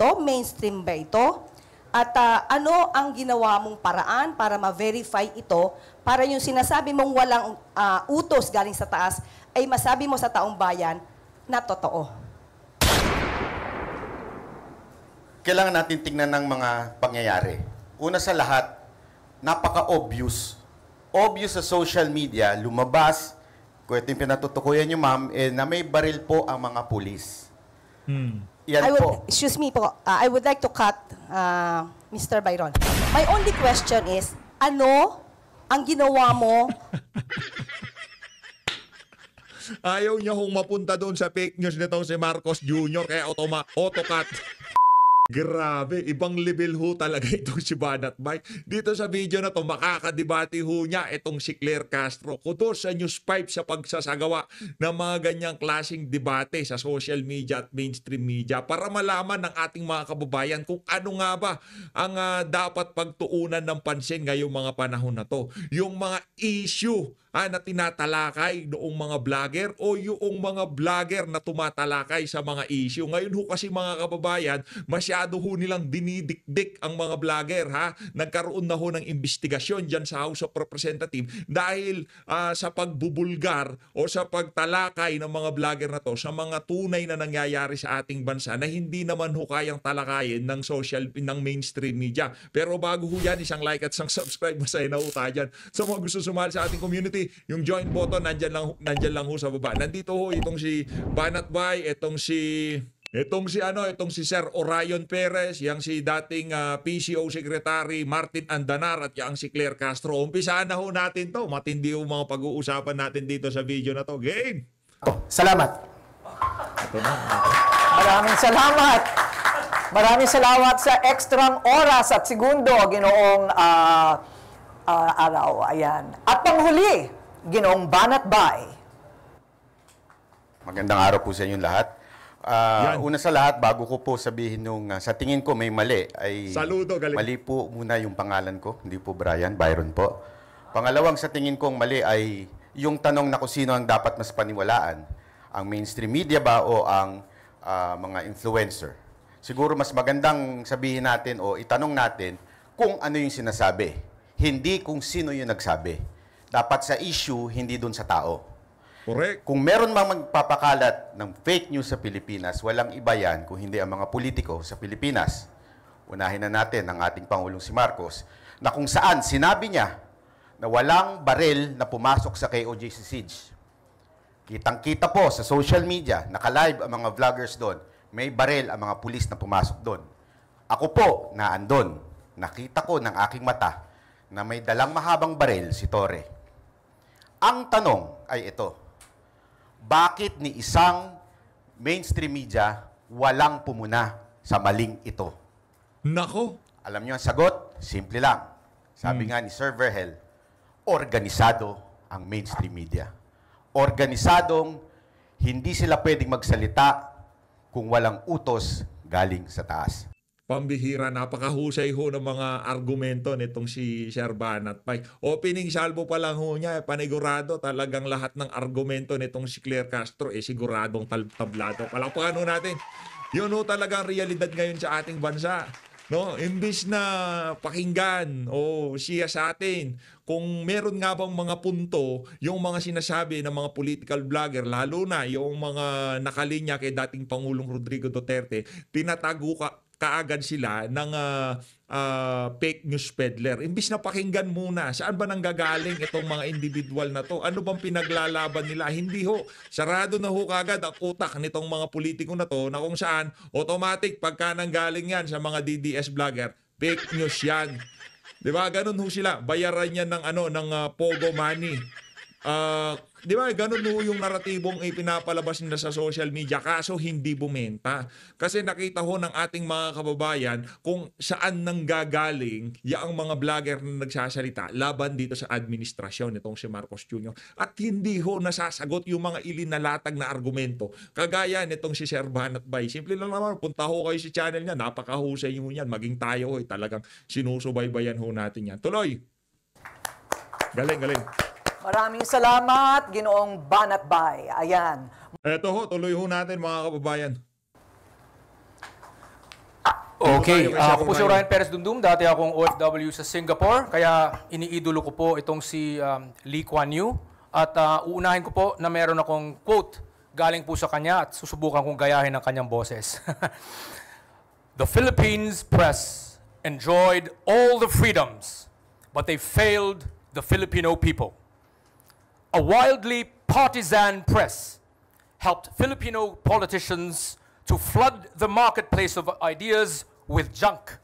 ito? Mainstream ba ito? At ano ang ginawa mong paraan para ma-verify ito para yung sinasabi mong walang utos galing sa taas ay masabi mo sa taong bayan na totoo? Kailangan natin tingnan ng mga pangyayari. Una sa lahat, napaka-obvious. Obvious sa social media, lumabas, kung ito yung pinatutukuyan nyo, ma'am, na may baril po ang mga pulis. Yan po. Excuse me po, I would like to cut Mr. Byron. My only question is, ano ang ginawa mo? Ayaw niya kung mapunta doon sa fake news nitong si Marcos Jr. kaya auto-cut. Grabe, ibang level ho talaga itong si Banat Bay. Dito sa video na to, makakadebate ho niya itong si Claire Castro. Kudos sa News 5 sa pagsasagawa ng mga ganyang klaseng debate sa social media at mainstream media para malaman ng ating mga kababayan kung ano nga ba ang dapat pagtuunan ng pansin ngayong mga panahon na to. Yung mga issue na tinatalakay noong mga vlogger o yung mga vlogger na tumatalakay sa mga issue. Ngayon ho kasi mga kababayan, masyado ho nilang dinidikdik ang mga vlogger ha. Nagkaroon na ho ng investigasyon dyan sa House of Representatives dahil sa pagbubulgar o sa pagtalakay ng mga vlogger na to sa mga tunay na nangyayari sa ating bansa na hindi naman ho kayang talakayin ng mainstream media. Pero bago ho yan, isang like at isang subscribe, masaya na ho tayo dyan. Sa mga gusto sumali sa ating community, yung join button nandyan lang ho sa baba. Nandito ho itong si Banat Bay, itong si Sir Orion Perez, yang si dating PCO Secretary Martin Andanar at yang si Claire Castro. Umpisahan na ho natin to. Matindi ho mga pag-uusapan natin dito sa video na to. Game! Salamat. Maraming salamat. Maraming salamat sa ekstrang oras at segundo, Ginoong Araw. Ayan. At panghuli, Ginoong Banat Bay. Magandang araw po sa inyong lahat. Una sa lahat, bago ko po sabihin nung sa tingin ko may mali, ay saludo, galing. Mali po muna yung pangalan ko, hindi po Brian, Byron po. Pangalawang sa tingin kong mali ay yung tanong na kung sino ang dapat mas paniwalaan, ang mainstream media ba o ang mga influencer. Siguro mas magandang sabihin natin o itanong natin kung ano yung sinasabi, hindi kung sino yung nagsabi. Dapat sa issue, hindi dun sa tao. Correct. Kung meron mang magpapakalat ng fake news sa Pilipinas, walang iba yan kung hindi ang mga politiko sa Pilipinas. Unahin na natin ang ating Pangulong si Marcos, na kung saan sinabi niya na walang baril na pumasok sa KOJC Siege. Kitang-kita po sa social media, naka-live ang mga vloggers doon, may baril ang mga pulis na pumasok doon. Ako po, naandun. Nakita ko ng aking mata na may dalang mahabang baril si Torre. Ang tanong ay ito, bakit ni isang mainstream media walang pumuna sa maling ito? Nako. Alam niyo ang sagot? Simple lang. Sabi nga ni Sir Verhel, organisado ang mainstream media. Organisadong hindi sila pwedeng magsalita kung walang utos galing sa taas. Pambihira, napakahusay ho ng mga argumento nitong si Sir Banat Bay. Opening salvo pa lang ho niya, panigurado talagang lahat ng argumento nitong si Claire Castro, siguradong tablado. Palakpakan ho natin. Yun ho talagang realidad ngayon sa ating bansa. No, imbis na pakinggan o siya sa atin kung meron nga bang mga punto yung mga sinasabi ng mga political vlogger, lalo na yung mga nakalinya kay dating Pangulong Rodrigo Duterte, tinatago kaagad sila ng fake news peddler. Imbis na pakinggan muna, saan ba nanggagaling itong mga individual na to? Ano bang pinaglalaban nila? Hindi ho. Sarado na ho kagad ang utak nitong mga politiko na to na kung saan automatic pagka nanggaling yan sa mga DDS vlogger, fake news yan. Diba? Ganun ho sila. Bayaran yan ng Pogo money. Di ba, ganun ho yung naratibong ipinapalabas nila sa social media, kaso hindi bumenta. Kasi nakita ho ng ating mga kababayan kung saan nanggagaling yung mga vlogger na nagsasalita laban dito sa administrasyon nitong si Marcos Jr. At hindi ho nasasagot yung mga ilinalatag na argumento. Kagaya nitong si Sir Banat Bay. Simple lang naman, punta ho kayo sa channel niya, napakahusay nyo yan. Maging tayo ho, talagang sinusubaybayan ho natin yan. Tuloy! Galing, galing. Maraming salamat, Ginoong Banat Bay. Ayan. Eto ho, tuloy ho natin mga kababayan. Okay, Tayo kay Sir ako po si Ryan. Ryan Perez Dumdum. Dati akong OFW sa Singapore, kaya iniidolo ko po itong si Lee Kuan Yew. At uunahin ko po na meron akong quote galing po sa kanya at susubukan kong gayahin ang kanyang boses. The Philippines press enjoyed all the freedoms, but they failed the Filipino people. A wildly partisan press helped Filipino politicians to flood the marketplace of ideas with junk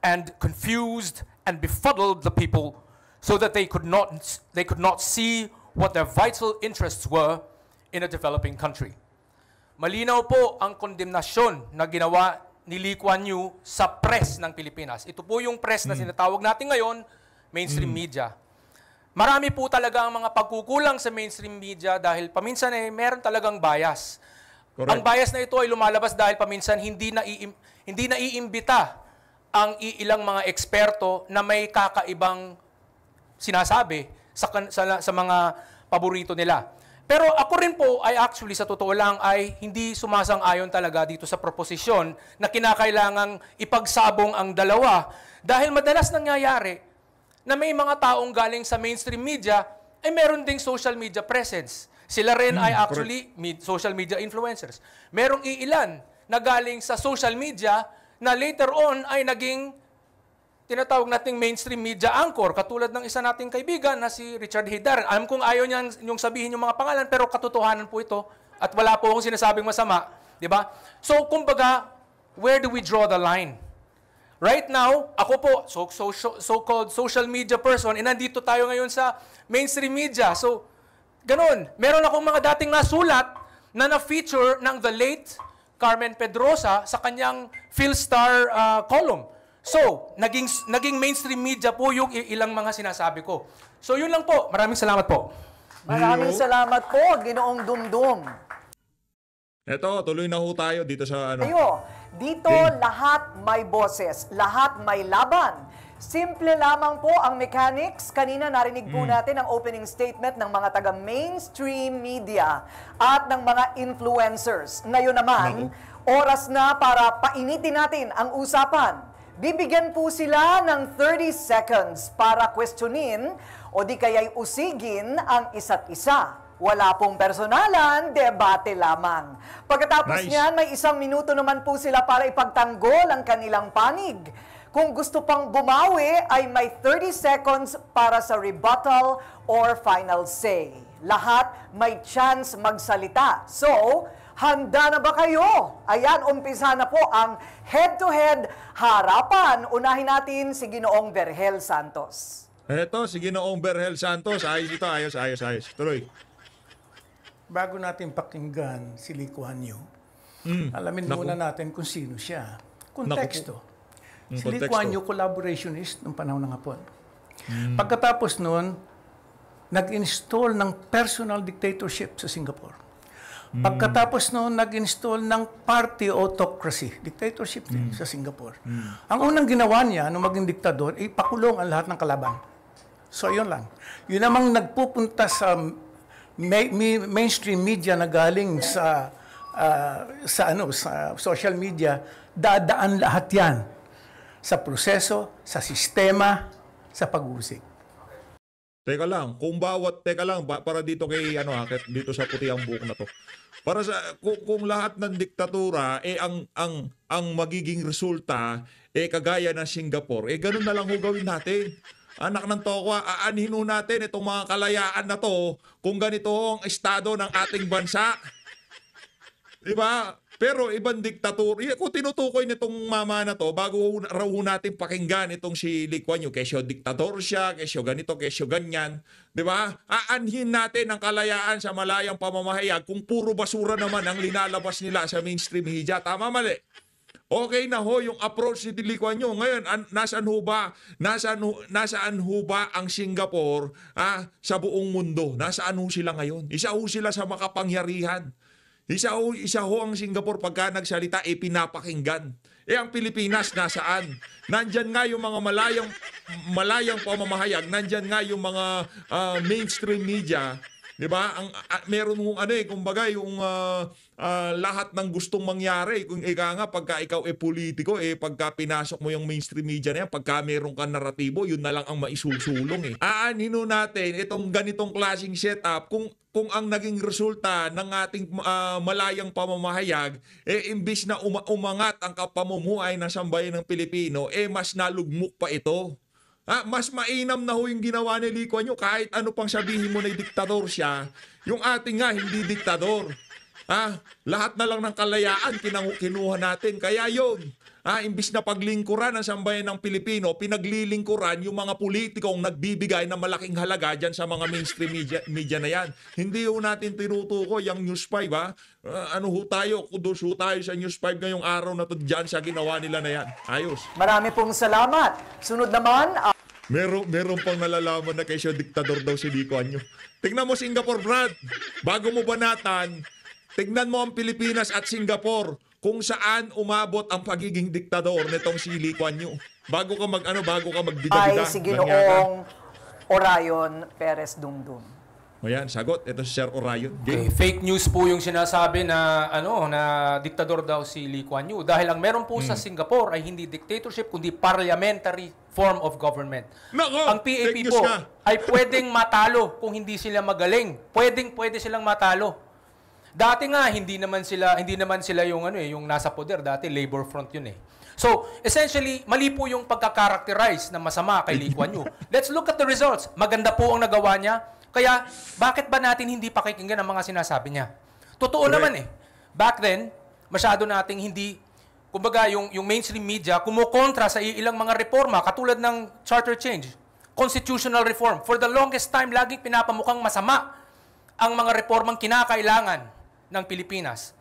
and confused and befuddled the people so that they could not see what their vital interests were in a developing country. Malinaw po ang kondemnasyon na ginawa ni Lee Kuan Yew sa press ng Pilipinas. Ito po yung press na sinatawag natin ngayon, mainstream media. Marami po talaga ang mga pagkukulang sa mainstream media dahil paminsan meron talagang bias. Correct. Ang bias na ito ay lumalabas dahil paminsan hindi naiimbita ang ilang mga eksperto na may kakaibang sinasabi sa mga paborito nila. Pero ako rin po ay actually sa totoo lang ay hindi sumasang-ayon talaga dito sa proposisyon na kinakailangang ipagsabong ang dalawa dahil madalas nangyayari na may mga taong galing sa mainstream media ay meron ding social media presence. Sila rin ay actually social media influencers. Merong iilan na galing sa social media na later on ay naging tinatawag nating mainstream media anchor, katulad ng isa nating kaibigan na si Richard Heydaran. Alam kong ayaw niyan yung sabihin yung mga pangalan, pero katotohanan po ito at wala po akong sinasabing masama. Di ba? So, kumbaga, where do we draw the line? Right now, ako po, so-called social media person, nandito tayo ngayon sa mainstream media. So, ganun. Meron akong mga dating nasulat na na-feature ng the late Carmen Pedrosa sa kanyang PhilStar column. So, naging mainstream media po yung ilang mga sinasabi ko. So, yun lang po. Maraming salamat po. Maraming salamat po, Ginoong Dumdum. Eto, tuloy na ho tayo dito sa ano. Ayo, dito Okay. lahat may boses, lahat may laban. Simple lamang po ang mechanics. Kanina narinig po natin ang opening statement ng mga taga-mainstream media at ng mga influencers. Ngayon naman, oras na para painitin natin ang usapan. Bibigyan po sila ng 30 seconds para questionin o di kaya'y usigin ang isa't isa. Wala pong personalan, debate lamang. Pagkatapos Nice. niyan, may 1 minuto naman po sila para ipagtanggol ang kanilang panig. Kung gusto pang bumawi, ay may 30 seconds para sa rebuttal or final say. Lahat may chance magsalita. So, handa na ba kayo? Ayan, umpisa na po ang head-to-head harapan. Unahin natin si Ginoong Berhel Santos. Eto, si Ginoong Berhel Santos. Ayos ito, ayos. Tuloy. Bago natin pakinggan si Lee Kuan Yew, alamin Naku. muna natin kung sino siya. Konteksto. Yung Si Lee konteksto. Kuan Yew, collaborationist ng panahon ng Hapon. Pagkatapos noon, nag-install ng personal dictatorship sa Singapore. Pagkatapos noon, nag-install ng party autocracy, dictatorship din sa Singapore. Ang unang ginawa niya nung maging diktador, ay pakulong ang lahat ng kalaban. So, yun lang. Yun namang nagpupunta sa mainstream media na galing sa social media, dadaan lahat yan sa proseso, sa sistema, sa pag-uusig. Teka lang, para dito kay dito sa puti ang buhok na to. Para sa kung lahat ng diktatura ang magiging resulta kagaya ng Singapore, ganun na lang ho gawin natin. Anak ng tokwa, aanhin ho natin itong mga kalayaan na to kung ganito ang estado ng ating bansa. Diba? Pero ibang diktatura, kung tinutukoy nitong mama na to, bago raw natin pakinggan itong si Lee Kuan Yew, kesyo diktador siya, kesyo ganito, kesyo ganyan. Diba? Aanhin natin ang kalayaan sa malayang pamamahayag kung puro basura naman ang linalabas nila sa mainstream media. Tama, mali? Okay na ho yung approach ni Lee Kuan Yew. Ngayon, nasaan ho ba ang Singapore sa buong mundo? Nasaan ho sila ngayon? Isa ho sila sa makapangyarihan. Isa ho ang Singapore pagka nagsalita, pinapakinggan. Ang Pilipinas nasaan? Nandyan nga yung mga malayang pamamahayag, nandyan nga yung mga mainstream media 'Di ba? Meron mong kumbaga yung lahat ng gustong mangyari kung ika nga pagka ikaw politiko pagka pinasok mo yung mainstream media na yan, pagka meron kang naratibo, yun na lang ang maisusulong Aanino natin itong ganitong klaseng setup kung ang naging resulta ng ating malayang pamamahayag imbis na umangat ang pamumuhay ng sambayan ng Pilipino mas nalugmok pa ito. Mas mainam na ho yung ginawa ni Lee Kuan Yew. Kahit ano pang sabihin mo na diktador siya, yung ating nga hindi diktador. Lahat na lang ng kalayaan kinuha natin. Kaya yun, imbis na paglingkuran ang sambayan ng Pilipino, pinaglilingkuran yung mga politikong nagbibigay ng malaking halaga dyan sa mga mainstream media na yan. Hindi ho natin tinutukoy yung News 5, ano ho tayo, kudos ho tayo sa News 5 ngayong araw na to dyan sa ginawa nila na yan. Ayos. Marami pong salamat. Sunod naman, Meron pang nalalaman na kay siya diktador daw si Lee Kuan Yew. Tignan mo Singapore, Brad. Bago mo banatan, tignan mo ang Pilipinas at Singapore kung saan umabot ang pagiging diktador nitong si Lee Kuan Yew. Bago ka magbida-bida. ay si Ginoong Orion Perez Dumdum. O yan, sagot. Ito si Sir Orion. Okay, fake news po yung sinasabi na na diktador daw si Lee Kuan Yew dahil ang meron po sa Singapore ay hindi dictatorship kundi parliamentary form of government. Nako, Ang PAP fake news po ka. ay pwedeng matalo kung hindi sila magaling. Pwede silang matalo. Dati nga hindi naman sila yung yung nasa poder, dati Labor Front yun So, essentially, mali po yung pagka-characterize na masama kay Lee Kuan Yew. Let's look at the results. Maganda po ang nagawa niya. Kaya, bakit ba natin hindi pakikinggan ang mga sinasabi niya? Totoo naman Back then, masyado nating hindi, kumbaga yung mainstream media, kumukontra sa ilang mga reforma, katulad ng charter change, constitutional reform. For the longest time, laging pinapamukhang masama ang mga reformang kinakailangan ng Pilipinas.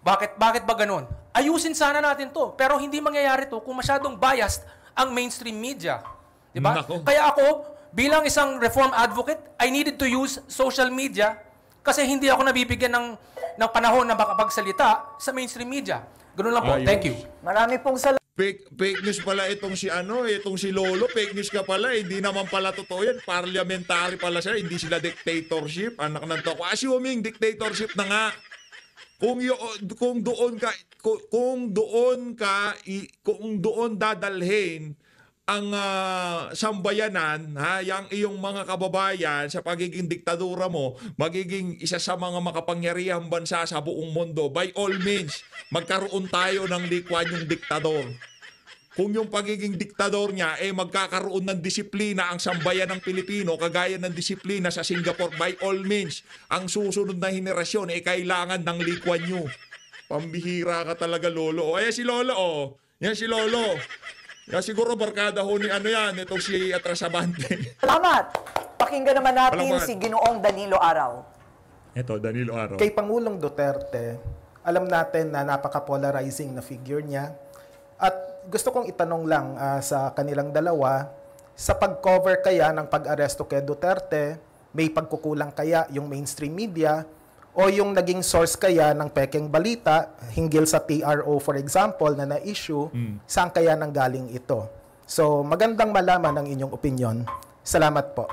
Bakit ba ganun? Ayusin sana natin to. Pero hindi mangyayari to kung masyadong biased ang mainstream media. Diba? Nako. Kaya ako, bilang isang reform advocate, I needed to use social media kasi hindi ako nabibigyan ng panahon na makapagsalita sa mainstream media. Ganun lang po. Ayos. Thank you. Marami pong salamat. Fake news pala itong si Lolo. Fake news ka pala. Hindi naman pala totoo yan. Parliamentary pala siya. Hindi sila dictatorship. Anak ng toko. Assuming dictatorship na nga. Kung doon dadalhin ang sambayanan, yung iyong mga kababayan sa pagiging diktadura mo, magiging isa sa mga makapangyarihang bansa sa buong mundo, by all means, magkaroon tayo ng Lee Kuan Yew diktador. Kung yung pagiging diktador niya, magkakaroon ng disiplina ang sambayan ng Pilipino, kagaya ng disiplina sa Singapore, by all means, ang susunod na henerasyon kailangan ng Lee Kuan Yew. Pambihira ka talaga, Lolo. Ayan si Lolo, Yan si Lolo. Yan siguro barkada ho ni itong si Atrasabante. Salamat. Pakinggan naman natin Salamat. si Ginoong Danilo Araw. Ito, Danilo Araw. Kay Pangulong Duterte, alam natin na napaka-polarizing na figure niya. At gusto kong itanong lang sa kanilang dalawa, sa pag-cover kaya ng pag-aresto kay Duterte, may pagkukulang kaya yung mainstream media o yung naging source kaya ng pekeng balita hinggil sa TRO, for example, na na-issue, saan kaya nanggaling ito? So, magandang malaman ang inyong opinion. Salamat po.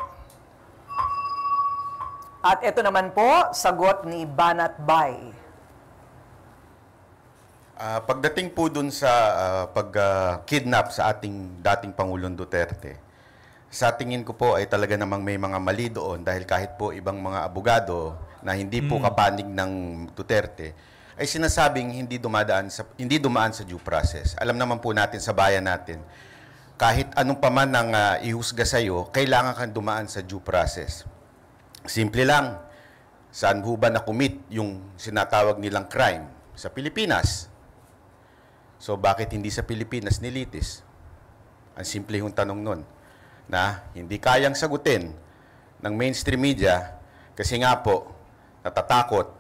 At ito naman po, sagot ni Banat Bay. Pagdating po dun sa pag-kidnap sa ating dating Pangulong Duterte, sa tingin ko po ay talaga namang may mga mali doon dahil kahit po ibang mga abogado na hindi po kapanig ng Duterte ay sinasabing hindi dumaan sa due process. Alam naman po natin sa bayan natin, kahit anong paman ang ihusga sa iyo, kailangan kang dumaan sa due process. Simple lang, saan ho ba na-commit yung sinatawag nilang crime? Sa Pilipinas. So bakit hindi sa Pilipinas nilitis? Ang simple yung tanong nun na hindi kayang sagutin ng mainstream media kasi nga po natatakot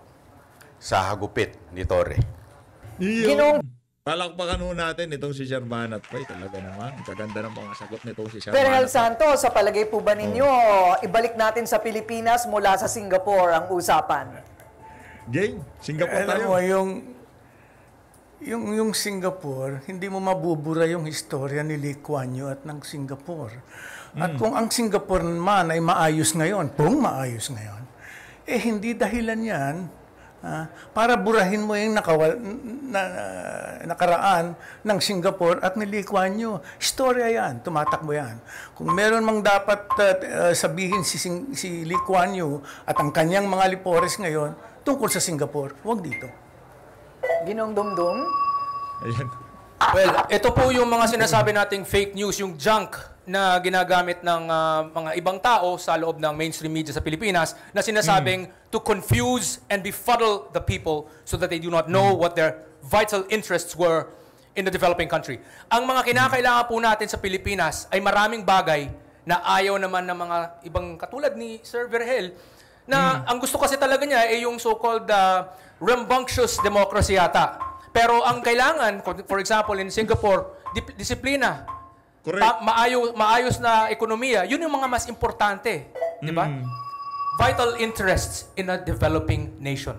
sa hagupit ni Torre. Ginong- Palakpakan ho natin itong si Sir Banat Bay. Talaga naman. Kaganda ng mga sagot nitong si Sir Colonel Banat. Santos, sa palagay po ba ninyo, ibalik natin sa Pilipinas mula sa Singapore ang usapan? Jay, Singapore Alam tayo. mo, yung Singapore, hindi mo mabubura yung istorya ni Lee Kuan Yew at ng Singapore. At kung ang Singapore man ay maayos ngayon, maayos ngayon, hindi dahilan yan para burahin mo yung nakaraan ng Singapore at ni Lee Kuan Yew. Istorya yan, tumatakbo yan. Kung meron mang dapat sabihin si Lee Kuan Yew at ang kanyang mga lipores ngayon tungkol sa Singapore, huwag dito. Ginong Dumdum? Ayan. Well, ito po yung mga sinasabi nating fake news, yung junk na ginagamit ng mga ibang tao sa loob ng mainstream media sa Pilipinas na sinasabing to confuse and befuddle the people so that they do not know what their vital interests were in the developing country. Ang mga kinakailangan po natin sa Pilipinas ay maraming bagay na ayaw naman ng mga ibang katulad ni Sir Virgel na ang gusto kasi talaga niya ay yung so-called rambunctious democracy yata. Pero ang kailangan, for example, in Singapore, disiplina. Correct. Maayos na ekonomiya, yun yung mga mas importante. Di ba? Vital interests in a developing nation.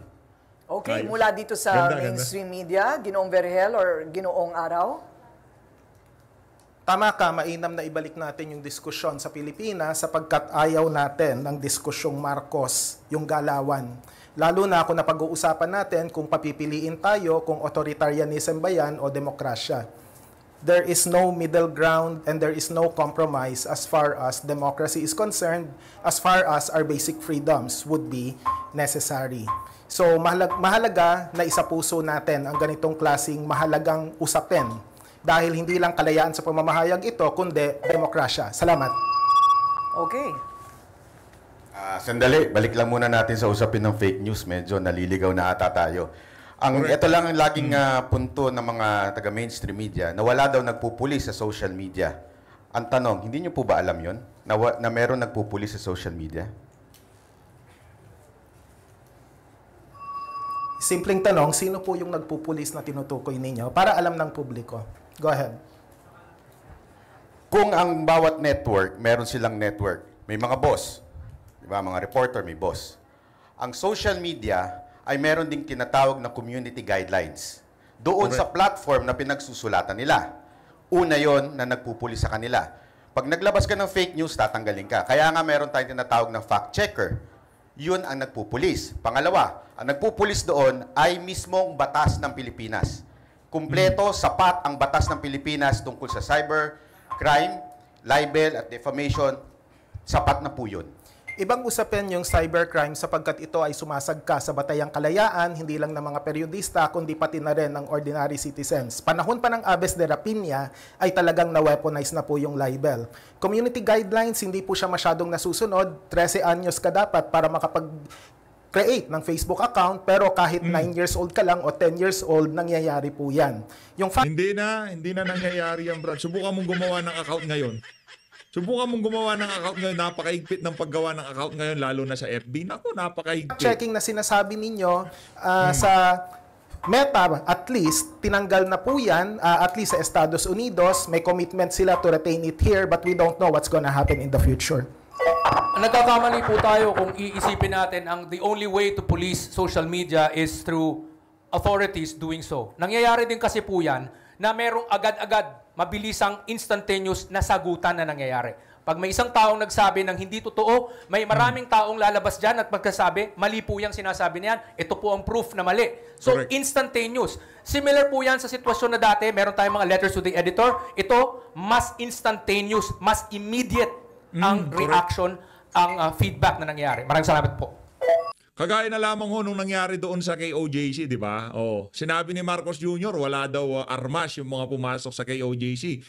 Okay, Ayos. mula dito sa Ganda, mainstream media, Ginoong Virgel or Ginoong Araw? Tama ka, mainam na ibalik natin yung diskusyon sa Pilipinas sapagkat ayaw natin ng diskusyong Marcos, yung galawan. Lalo na kung napag-uusapan natin kung papipiliin tayo kung authoritarianism ba yan o demokrasya. There is no middle ground and there is no compromise as far as democracy is concerned, as far as our basic freedoms would be necessary. So mahalaga na isapuso natin ang ganitong klaseng mahalagang usapin dahil hindi lang kalayaan sa pamamahayag ito, kundi demokrasya. Salamat. Okay. Sandali, balik lang muna natin sa usapin ng fake news. Medyo naliligaw na ata tayo. Ito lang ang laging punto ng mga taga-mainstream media na wala daw nagpupuli sa social media. Ang tanong, hindi niyo po ba alam yon na meron nagpupuli sa social media? Simpleng tanong, sino po yung nagpupulis na tinutukoy ninyo para alam ng publiko? Go ahead. Kung ang bawat network, meron silang network, may mga boss. Diba? Mga reporter, may boss. Ang social media ay meron ding tinatawag na community guidelines. Doon sa platform na pinagsusulatan nila. Una yon na nagpupuli sa kanila. Pag naglabas ka ng fake news, tatanggalin ka. Kaya nga meron tayong tinatawag na fact checker. Yun ang nagpupulis. Pangalawa, ang nagpupulis doon ay mismong batas ng Pilipinas. Kumpleto, sapat ang batas ng Pilipinas tungkol sa cyber, crime, libel at defamation. Sapat na po yun. Ibang usapin yung cybercrime sapagkat ito ay sumasagka sa batayang kalayaan, hindi lang ng mga periodista, kundi pati na rin ng ordinary citizens. Panahon pa ng Aves de Rapina ay talagang na-weaponize na po yung libel. Community guidelines, hindi po siya masyadong nasusunod. 13 anyos ka dapat para makapag-create ng Facebook account, pero kahit 9 years old ka lang o 10 years old, nangyayari po yan. Hindi na nangyayari yan, Brad. Subukan mong gumawa ng account ngayon. Subukan mong gumawa ng account ngayon, napakahigpit ng paggawa ng account ngayon, lalo na sa FB. Naku, napakahigpit. Checking na sinasabi ninyo sa Meta, at least, tinanggal na po yan, at least sa Estados Unidos, may commitment sila to retain it here, but we don't know what's gonna happen in the future. Nagkakamali po tayo kung iisipin natin ang the only way to police social media is through authorities doing so. Nangyayari din kasi po yan na merong agad-agad mabilisang instantaneous na sagutan na nangyayari. Pag may isang taong nagsabi ng hindi totoo, may maraming taong lalabas dyan at magkasabi, mali po yung sinasabi niyan, ito po ang proof na mali. So, Correct. Instantaneous. Similar po yan sa sitwasyon na dati, meron tayong mga letters to the editor. Ito, mas instantaneous, mas immediate ang reaction, ang feedback na nangyayari. Maraming salamat po. Kagaya na lamang ho nung nangyari doon sa KOJC, di ba? Oh, sinabi ni Marcos Jr., wala daw armas yung mga pumasok sa KOJC.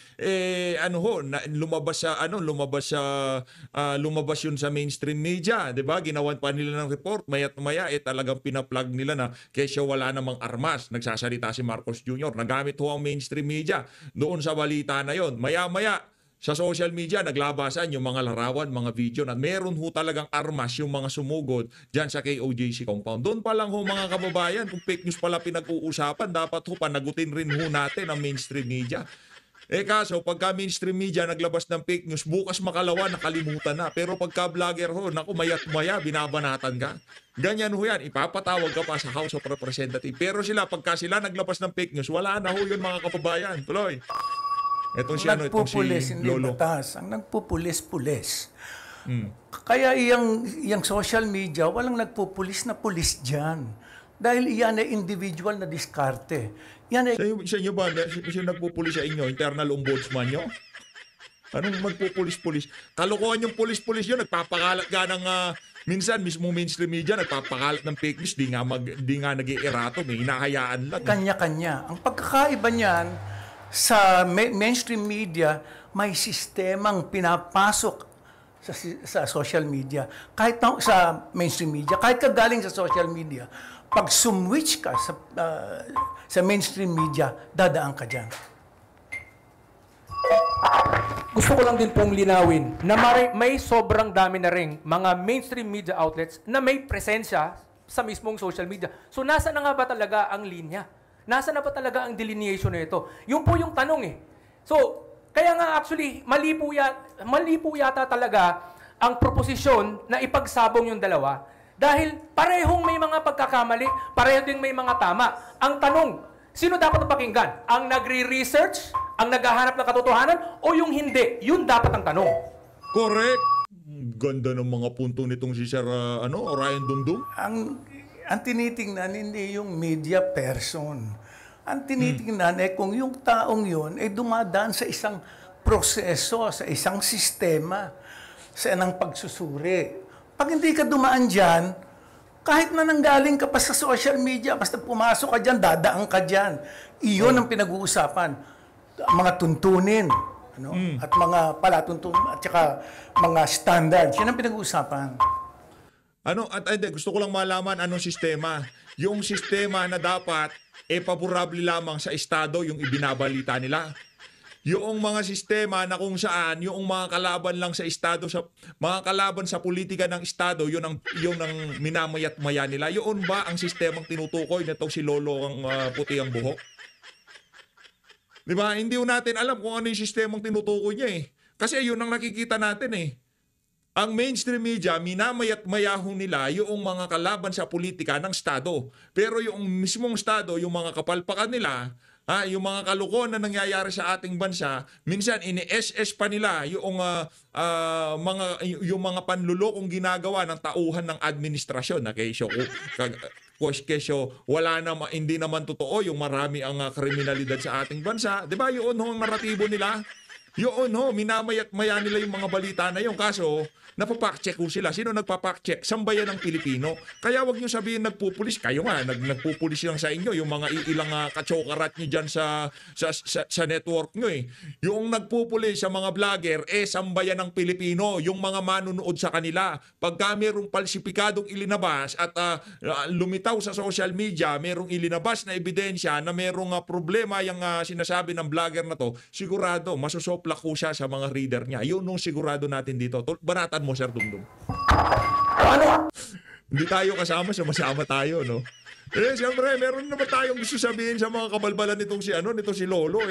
Lumabas yun sa mainstream media, di ba? Ginawan pa nila ng report, maya't maya talagang pinaplug nila na kesyo wala namang armas. Nagsasalita si Marcos Jr. Nagamit ho ang mainstream media doon sa balita na yon. Maya-maya sa social media, naglabasan yung mga larawan, mga video, na meron ho talagang armas yung mga sumugod dyan sa KOJC compound. Doon pa lang ho mga kababayan, kung fake news pala pinag-uusapan, dapat ho panagutin rin ho natin ang mainstream media. Kaso, pagka mainstream media naglabas ng fake news, bukas makalawa, nakalimutan na. Pero pagka vlogger ho, naku, maya't-maya, binabanatan ka. Ganyan ho yan, ipapatawag ka pa sa House of Representatives. Pero pagka sila naglabas ng fake news, wala na ho yun mga kababayan. Tuloy. Itong si Nagpupulis, si hindi Lolo. batas. Ang nagpupulis-pulis. Kaya yung social media, walang nagpupulis na pulis dyan. Dahil iyan ay individual na diskarte. Yan ay Sa inyo ba, sino nagpupulis sa inyo? Internal ombudsman nyo? Anong magpupulis-pulis? Kalokohan yung pulis-pulis yun. Nagpapakalat ka ng... minsan, mismo mainstream media, nagpapakalat ng fake news. Di nga nag-ierato. May hinahayaan lang. kanya-kanya. Ang pagkakaiba niyan, sa mainstream media, may sistemang pinapasok sa social media. Kahit sa mainstream media, kahit ka galing sa social media, pag sumwitch ka sa mainstream media, dadaan ka dyan. Gusto ko lang din pong linawin na may sobrang dami na rin mga mainstream media outlets na may presensya sa mismong social media. So nasa na nga ba talaga ang linya? Nasa na ba talaga ang delineation na ito? Yun po yung tanong eh. So, kaya nga actually, mali po yata talaga ang proposisyon na ipagsabong yung dalawa. Dahil parehong may mga pagkakamali, pareho din may mga tama. Ang tanong, sino dapat pakinggan? Ang nagre-research, ang naghahanap ng katotohanan, o yung hindi? Yun dapat ang tanong. Correct. Ganda ng mga punto nitong si Sir Ryan Dumdum. Ang tinitingnan hindi yung media person. Ang tinitingnan ay kung yung taong yun ay dumadaan sa isang proseso, sa isang sistema, sa ng pagsusuri. Pag hindi ka dumaan dyan, kahit na nanggaling ka pa sa social media, basta pumasok ka dyan, dadaan ka dyan. Iyon ang pinag-uusapan. Mga tuntunin, at mga palatuntunin, at saka mga standards. Yan ang pinag-uusapan. Gusto ko lang malaman anong sistema. Yung sistema na dapat paborable lamang sa Estado yung ibinabalita nila. Yung mga sistema na kung saan yung mga kalaban lang sa Estado, mga kalaban sa politika ng Estado, yun ang minamayat-maya nila. Yun ba ang sistemang tinutukoy nitong si Lolo ang puti ang buhok? Di ba? Hindi natin alam kung ano yung sistemang tinutukoy niya eh. Kasi yun ang nakikita natin eh. Ang mainstream media, minamayat-mayaho nila yung mga kalaban sa politika ng Estado. Pero yung mismong Estado, yung mga kapalpakan nila, yung mga kalukuhan na nangyayari sa ating bansa, minsan ini-SS pa nila yung mga panlulokong ginagawa ng tauhan ng administrasyon na kesyo hindi naman totoo yung marami ang kriminalidad sa ating bansa. 'Di ba? Yun ang naratibo nila. Yun minamayat-maya nila yung mga balita na yun. Kaso, napapack-check ko sila. Sino nagpapack-check? Sambayan ng Pilipino. Kaya wag nyo sabihin nagpupulis. Kayo nga, nagpupulis lang sa inyo. Yung mga ilang kachokarat nyo dyan sa network nyo eh. Yung nagpupulis sa mga vlogger, sambayan ng Pilipino. Yung mga manunood sa kanila. Pagka merong palsipikadong ilinabas at lumitaw sa social media, merong ilinabas na ebidensya na merong problema yung sinasabi ng vlogger na to, sigurado, masusoplak ko siya sa mga reader niya. Yun nung sigurado natin dito. Banatan mo, Sir Dumdum. Ano? Hindi tayo kasama, sumasama tayo, no? Siyempre, meron naman tayong gusto sabihin sa mga kabalbalan nitong si Lolo.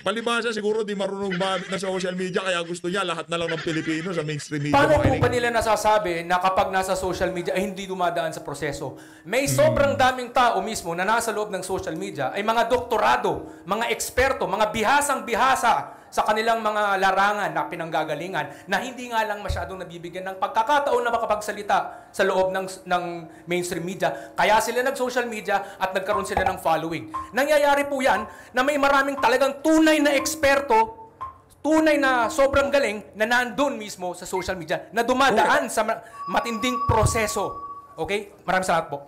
Palibasa, siguro di marunong gumamit na social media, kaya gusto niya lahat na lang ng Pilipino sa mainstream media. Paano po ba nila nasasabi na kapag nasa social media ay hindi dumadaan sa proseso? May sobrang daming tao mismo na nasa loob ng social media ay mga doktorado, mga eksperto, mga bihasang-bihasa sa kanilang mga larangan na pinanggagalingan na hindi nga lang masyadong nabibigyan ng pagkakataon na makapagsalita sa loob ng mainstream media. Kaya sila nag-social media at nagkaroon sila ng following. Nangyayari po yan na may maraming talagang tunay na eksperto, tunay na sobrang galing na nandun mismo sa social media na dumadaan sa matinding proseso. Okay? Maraming salamat po.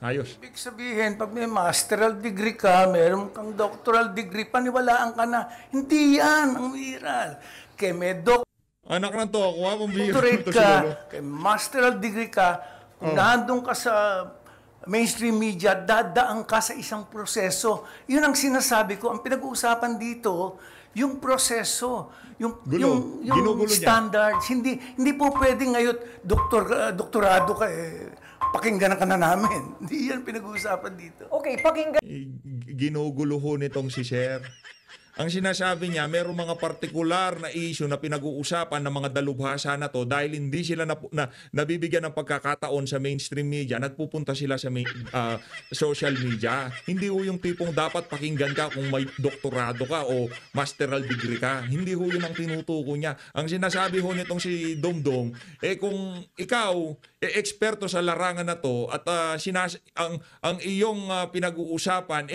Ayos. Ibig sabihin, pag may masteral degree ka, meron kang doctoral degree, paniwalaan ka na. Hindi yan ang viral. Kaya may Anak ng to, ako doctorate ka, kaya masteral degree ka, kung nandun ka sa mainstream media, dadaan ka sa isang proseso. Yun ang sinasabi ko. Ang pinag-uusapan dito, yung proseso, yung standards. Hindi po pwede ngayon, doktorado ka pakinggan ka na namin. Hindi yan pinag-uusapan dito. Okay, pakinggan. Ginugulo ho nitong si Sir. Ang sinasabi niya, mayroong mga partikular na issue na pinag-uusapan ng mga dalubhasa na to dahil hindi sila nabibigyan ng pagkakataon sa mainstream media, nagpupunta sila sa social media. Hindi ho yung tipong dapat pakinggan ka kung may doktorado ka o masteral degree ka. Hindi ho yun ang tinutuko niya. Ang sinasabi ho nitong si Domdom, kung ikaw eksperto sa larangan na to at ang iyong pinag-uusapan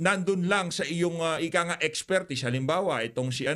nandun lang sa iyong ika nga expertise. Halimbawa, itong si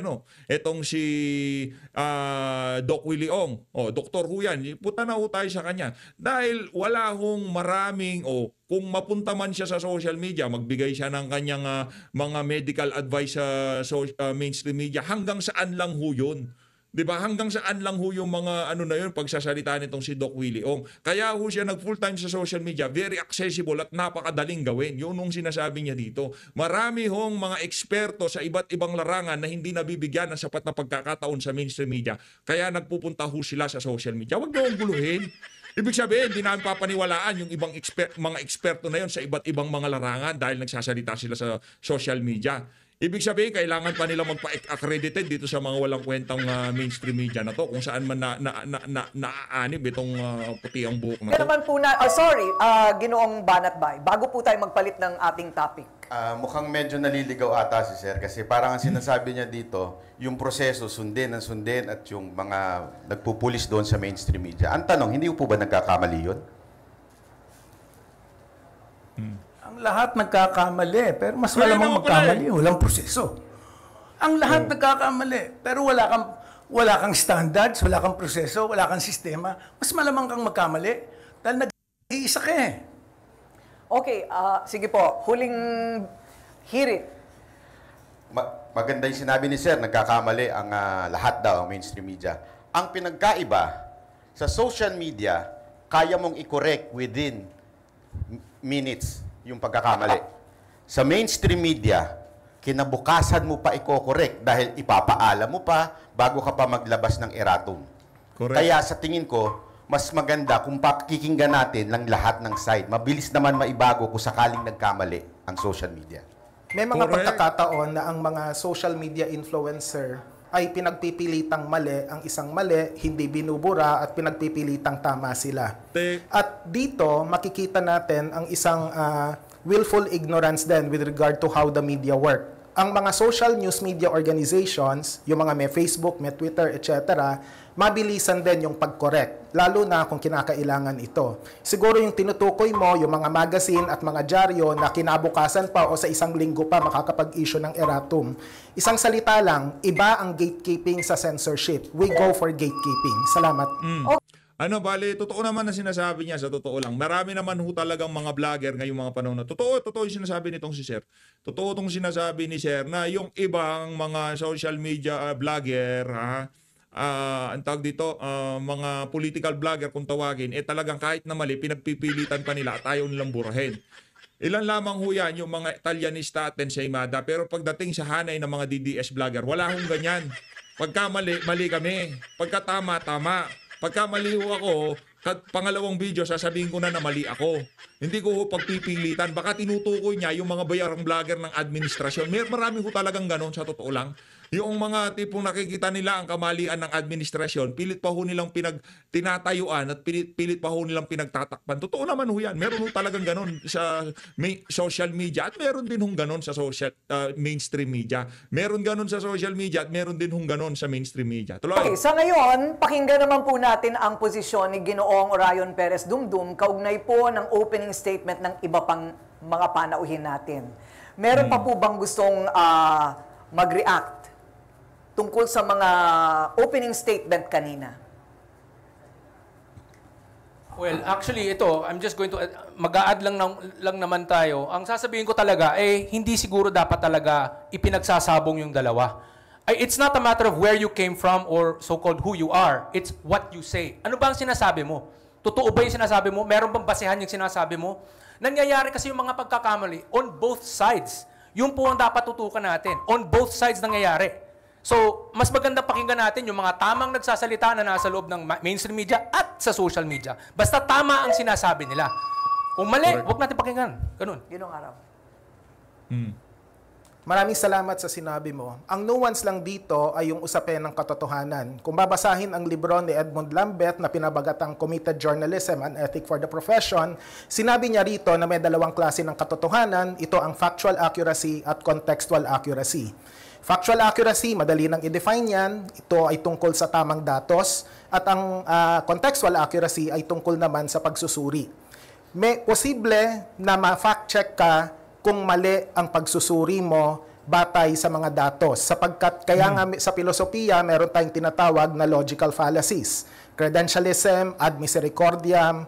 Doc Willie Ong. Doktor ho yan. Punta na ho tayo sa kanya. Dahil wala hong maraming kung mapunta man siya sa social media, magbigay siya ng kanyang mga medical advice sa mainstream media, hanggang saan lang ho yun. Diba? Hanggang saan lang ho yung mga pagsasalita nitong si Doc Willie Ong. Kaya ho siya nag-full time sa social media, very accessible at napakadaling gawin. Yun ang sinasabi niya dito. Marami hong mga eksperto sa iba't ibang larangan na hindi nabibigyan ng sapat na pagkakataon sa mainstream media. Kaya nagpupunta ho sila sa social media. Huwag niyo akong guluhin. Ibig sabihin, hindi namin papaniwalaan yung ibang mga eksperto na yun sa iba't ibang mga larangan dahil nagsasalita sila sa social media. Ibig sabihin, kailangan pa nila magpa-accredited dito sa mga walang kwentang mainstream media na to kung saan man naaanib itong puti ang buhok na to. Kaya naman po Ginoong Banatbay, bago po tayo magpalit ng ating topic. Mukhang medyo naliligaw ata si Sir kasi parang ang sinasabi niya dito, yung proseso sundin at yung mga nagpupulis doon sa mainstream media. Ang tanong, hindi po ba nagkakamali yun? Ang lahat nagkakamali, pero mas malamang magkamali, walang proseso. Ang lahat nagkakamali, pero wala kang standards, wala kang proseso, wala kang sistema. Mas malamang kang magkamali dahil nag-iisa ka eh. Okay, sige po, huling hirit. Maganda yung sinabi ni Sir, nagkakamali ang lahat daw, ang mainstream media. Ang pinagkaiba, sa social media, kaya mong i-correct within minutes yung pagkakamali. Sa mainstream media, kinabukasan mo pa i-correct dahil ipapaalam mo pa bago ka pa maglabas ng erratum. Correct. Kaya sa tingin ko, mas maganda kung pakikinggan natin lang lahat ng side. Mabilis naman maibago kung sakaling nagkamali ang social media. May mga Correct. pagkakataon na ang mga social media influencer ay pinagpipilitang mali ang isang mali, hindi binubura at pinagpipilitang tama sila. At dito, makikita natin ang isang willful ignorance din with regard to how the media work. Ang mga social news media organizations, yung mga may Facebook, may Twitter, etc., mabilisan din yung pag-correct, lalo na kung kinakailangan ito. Siguro yung tinutukoy mo, yung mga magazine at mga dyaryo na kinabukasan pa o sa isang linggo pa makakapag-issue ng erratum. Isang salita lang, iba ang gatekeeping sa censorship. We go for gatekeeping. Salamat. Bali, totoo naman na sinasabi niya, sa totoo lang. Marami naman ho talagang mga vlogger ngayong mga panahon na. Totoo yung sinasabi nitong si Sir. Totoo itong sinasabi ni Sir na yung ibang mga social media vlogger, ang tawag dito, mga political vlogger kung tawagin, talagang kahit na mali, pinagpipilitan pa nila at ayaw nilang burahin. Ilan lamang ho yan, yung mga Italianista at Ensaymada, pero pagdating sa hanay ng mga DDS vlogger, wala hong ganyan. Pagka mali, mali kami. Pagka tama, tama. Pagka mali ho ako, pangalawang video, sasabihin ko na mali ako. Hindi ko ho pagpipilitan. Baka tinutukoy niya yung mga bayarang vlogger ng administrasyon. Marami ho talagang ganon, sa totoo lang. Yung mga tipong nakikita nila ang kamalian ng administrasyon, pilit pa ho nilang tinatayuan at pilit pa ho nilang pinagtatakpan. Totoo naman ho yan. Meron ho talagang ganon sa social media at meron din hong ganon sa mainstream media. Meron ganon sa social media at meron din hong ganon sa mainstream media. Tuloy. Okay, sa ngayon, pakinggan naman po natin ang posisyon ni Ginoong Orion Perez Dumdum kaugnay po ng opening statement ng iba pang mga panauhin natin. Meron pa po bang gustong mag-react tungkol sa mga opening statement kanina? Well, actually, I'm just going to, mag-a-add lang naman tayo. Ang sasabihin ko talaga, hindi siguro dapat talaga ipinagsasabong yung dalawa. It's not a matter of where you came from or so-called who you are. It's what you say. Ano ba ang sinasabi mo? Totoo ba yung sinasabi mo? Meron bang basehan yung sinasabi mo? Nangyayari kasi yung mga pagkakamali on both sides. Yung po ang dapat tutukan natin. On both sides nangyayari. So, mas maganda pakinggan natin yung mga tamang nagsasalita na nasa loob ng mainstream media at sa social media. Basta tama ang sinasabi nila. Kung mali, huwag natin pakinggan. Ganun. Ginong Araw. Maraming salamat sa sinabi mo. Ang nuance lang dito ay yung usapin ng katotohanan. Kung babasahin ang libro ni Edmund Lambeth na pinabagatang Committed Journalism, An Ethic for the Profession, sinabi niya rito na may dalawang klase ng katotohanan. Ito ang factual accuracy at contextual accuracy. Factual accuracy, madali nang i-define yan. Ito ay tungkol sa tamang datos. At ang contextual accuracy ay tungkol naman sa pagsusuri. May posible na ma-fact check ka kung mali ang pagsusuri mo batay sa mga datos. Sapagkat kaya nga sa filosofiya, meron tayong tinatawag na logical fallacies. Credentialism, ad misericordiam,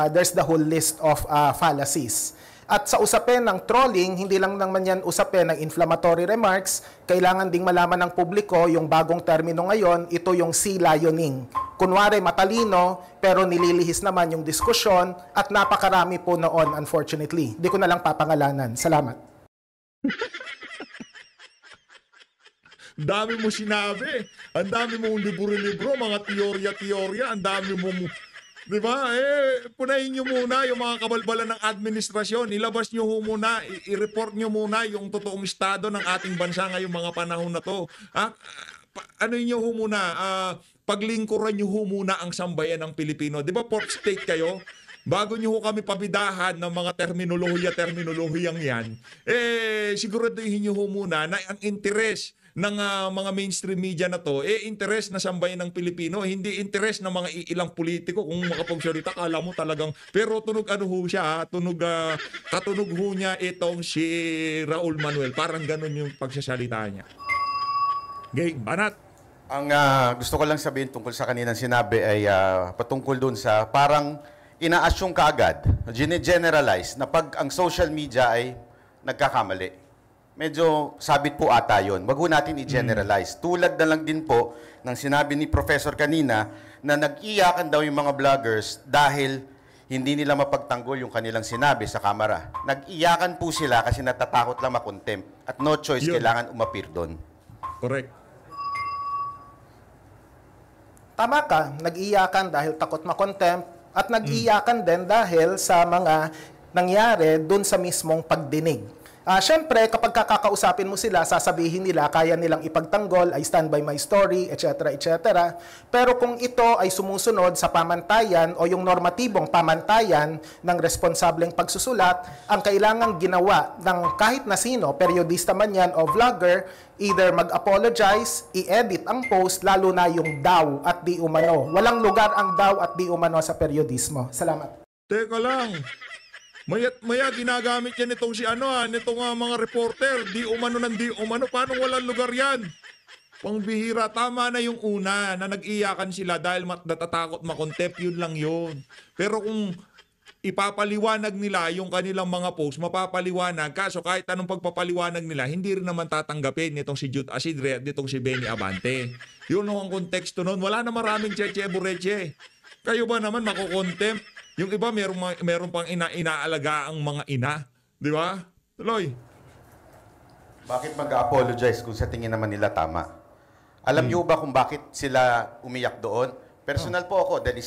there's the whole list of fallacies. At sa usapin ng trolling, hindi lang naman yan usapin ng inflammatory remarks, kailangan ding malaman ng publiko yung bagong termino ngayon, ito yung sea lioning. Kunwari matalino, pero nililihis naman yung diskusyon at napakarami po noon, unfortunately. Hindi ko na lang papangalanan. Salamat. Dami mo sinabi. Ang dami mong libro-libro, mga teorya-teorya, ang dami mong... Diba? Punahin nyo muna yung mga kabalbalan ng administrasyon. Ilabas nyo muna, i-report nyo muna yung totoong estado ng ating bansa ngayong mga panahon na to. Ano nyo muna, paglingkuran nyo muna ang sambayan ng Pilipino. Diba pork state kayo? Bago nyo kami pabidahan ng mga terminolohiyang yan, siguraduhin nyo muna na ang interes ng mga mainstream media na to, interes na sambayan ng Pilipino, hindi interes ng mga ilang politiko. Kung makapagsalita, kala mo talagang, pero tunog siya, katunog niya itong si Raul Manuel. Parang ganun yung pagsasalita niya. Game, Banat. Ang gusto ko lang sabihin tungkol sa kaninang sinabi ay patungkol dun sa parang ina-assume ka agad, gine-generalize na pag ang social media ay nagkakamali. Medyo sabit po ata yun. Wag ho natin i-generalize. Tulad na lang din po ng sinabi ni Professor kanina na nag-iyakan daw yung mga vloggers dahil hindi nila mapagtanggol yung kanilang sinabi sa kamera. Nag-iyakan po sila kasi natatakot lang makontempt. At no choice, kailangan umapir doon. Correct. Tama ka, nag-iyakan dahil takot makontempt at nag-iyakan din dahil sa mga nangyari doon sa mismong pagdinig. Siyempre, kapag kakakausapin mo sila, sasabihin nila, kaya nilang ipagtanggol, I stand by my story, etc., etc. Pero kung ito ay sumusunod sa pamantayan o yung normatibong pamantayan ng responsableng pagsusulat, ang kailangang ginawa ng kahit na sino, periodista man yan o vlogger, either mag-apologize, i-edit ang post, lalo na yung daw at di umano. Walang lugar ang daw at di umano sa periodismo. Salamat. Teka lang. Maya ginagamit yan itong nitong mga reporter, di umano ng di umano. Paano walang lugar yan? Pangbihira, tama na yung una na nag-iyakan sila dahil natatakot makontempt, yun lang yun. Pero kung ipapaliwanag nila yung kanilang mga post, mapapaliwanag. Kaso kahit anong pagpapaliwanag nila, hindi rin naman tatanggapin nitong si Jude Asidre at nitong si Benny Abante. Yun ang konteksto nun. Wala na maraming cheche-bureche. Kayo ba naman makukontempt? Yung iba, meron pang inaalaga ang mga ina. Di ba? Tuloy. Bakit mag-apologize kung sa tingin naman nila tama? Alam niyo ba kung bakit sila umiyak doon? Personal po ako, dahil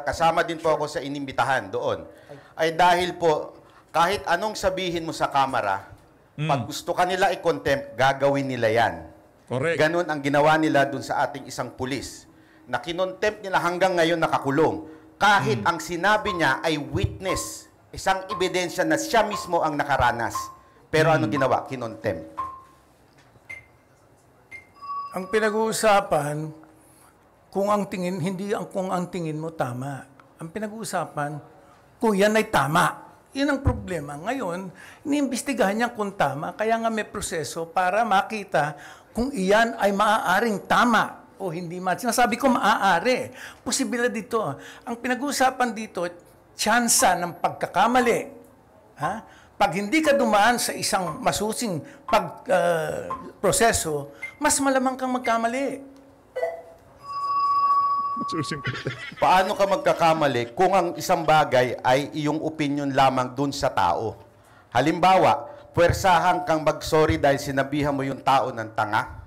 kasama din po ako sa inimbitahan doon. Ay dahil po, kahit anong sabihin mo sa kamera, pag gusto ka nila i-contempt, gagawin nila yan. Correct. Ganon ang ginawa nila doon sa ating isang pulis. Na kinontempt nila hanggang ngayon nakakulong. Kahit ang sinabi niya ay witness, isang ebidensya na siya mismo ang nakaranas. Pero ano ginawa? Kinontempt. Ang pinag-uusapan, kung ang tingin mo tama. Ang pinag-uusapan, kung yan ay tama. Yan ang problema. Ngayon, iniimbestigahan niya kung tama, kaya nga may proseso para makita kung iyan ay maaaring tama o hindi man. Sinasabi ko maaari. Posibilidad dito. Ang pinag-uusapan dito, tsansa ng pagkakamali. Pag hindi ka dumaan sa isang masusing proseso, mas malamang kang magkamali. Paano ka magkakamali kung ang isang bagay ay iyong opinion lamang dun sa tao? Halimbawa, puwersahan kang mag-sorry dahil sinabihan mo yung tao ng tanga.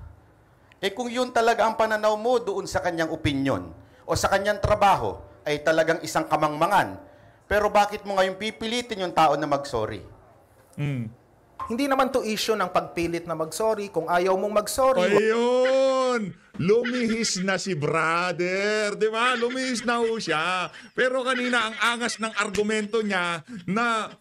Kung yun talaga ang pananaw mo doon sa kanyang opinion o sa kanyang trabaho, ay talagang isang kamangmangan. Pero bakit mo ngayon pipilitin yung tao na mag-sorry? Hindi naman to issue ng pagpilit na mag-sorry. Kung ayaw mong mag-sorry, Ayun! Lumihis na si brother, di ba? Lumihis na ho siya. Pero kanina ang angas ng argumento niya na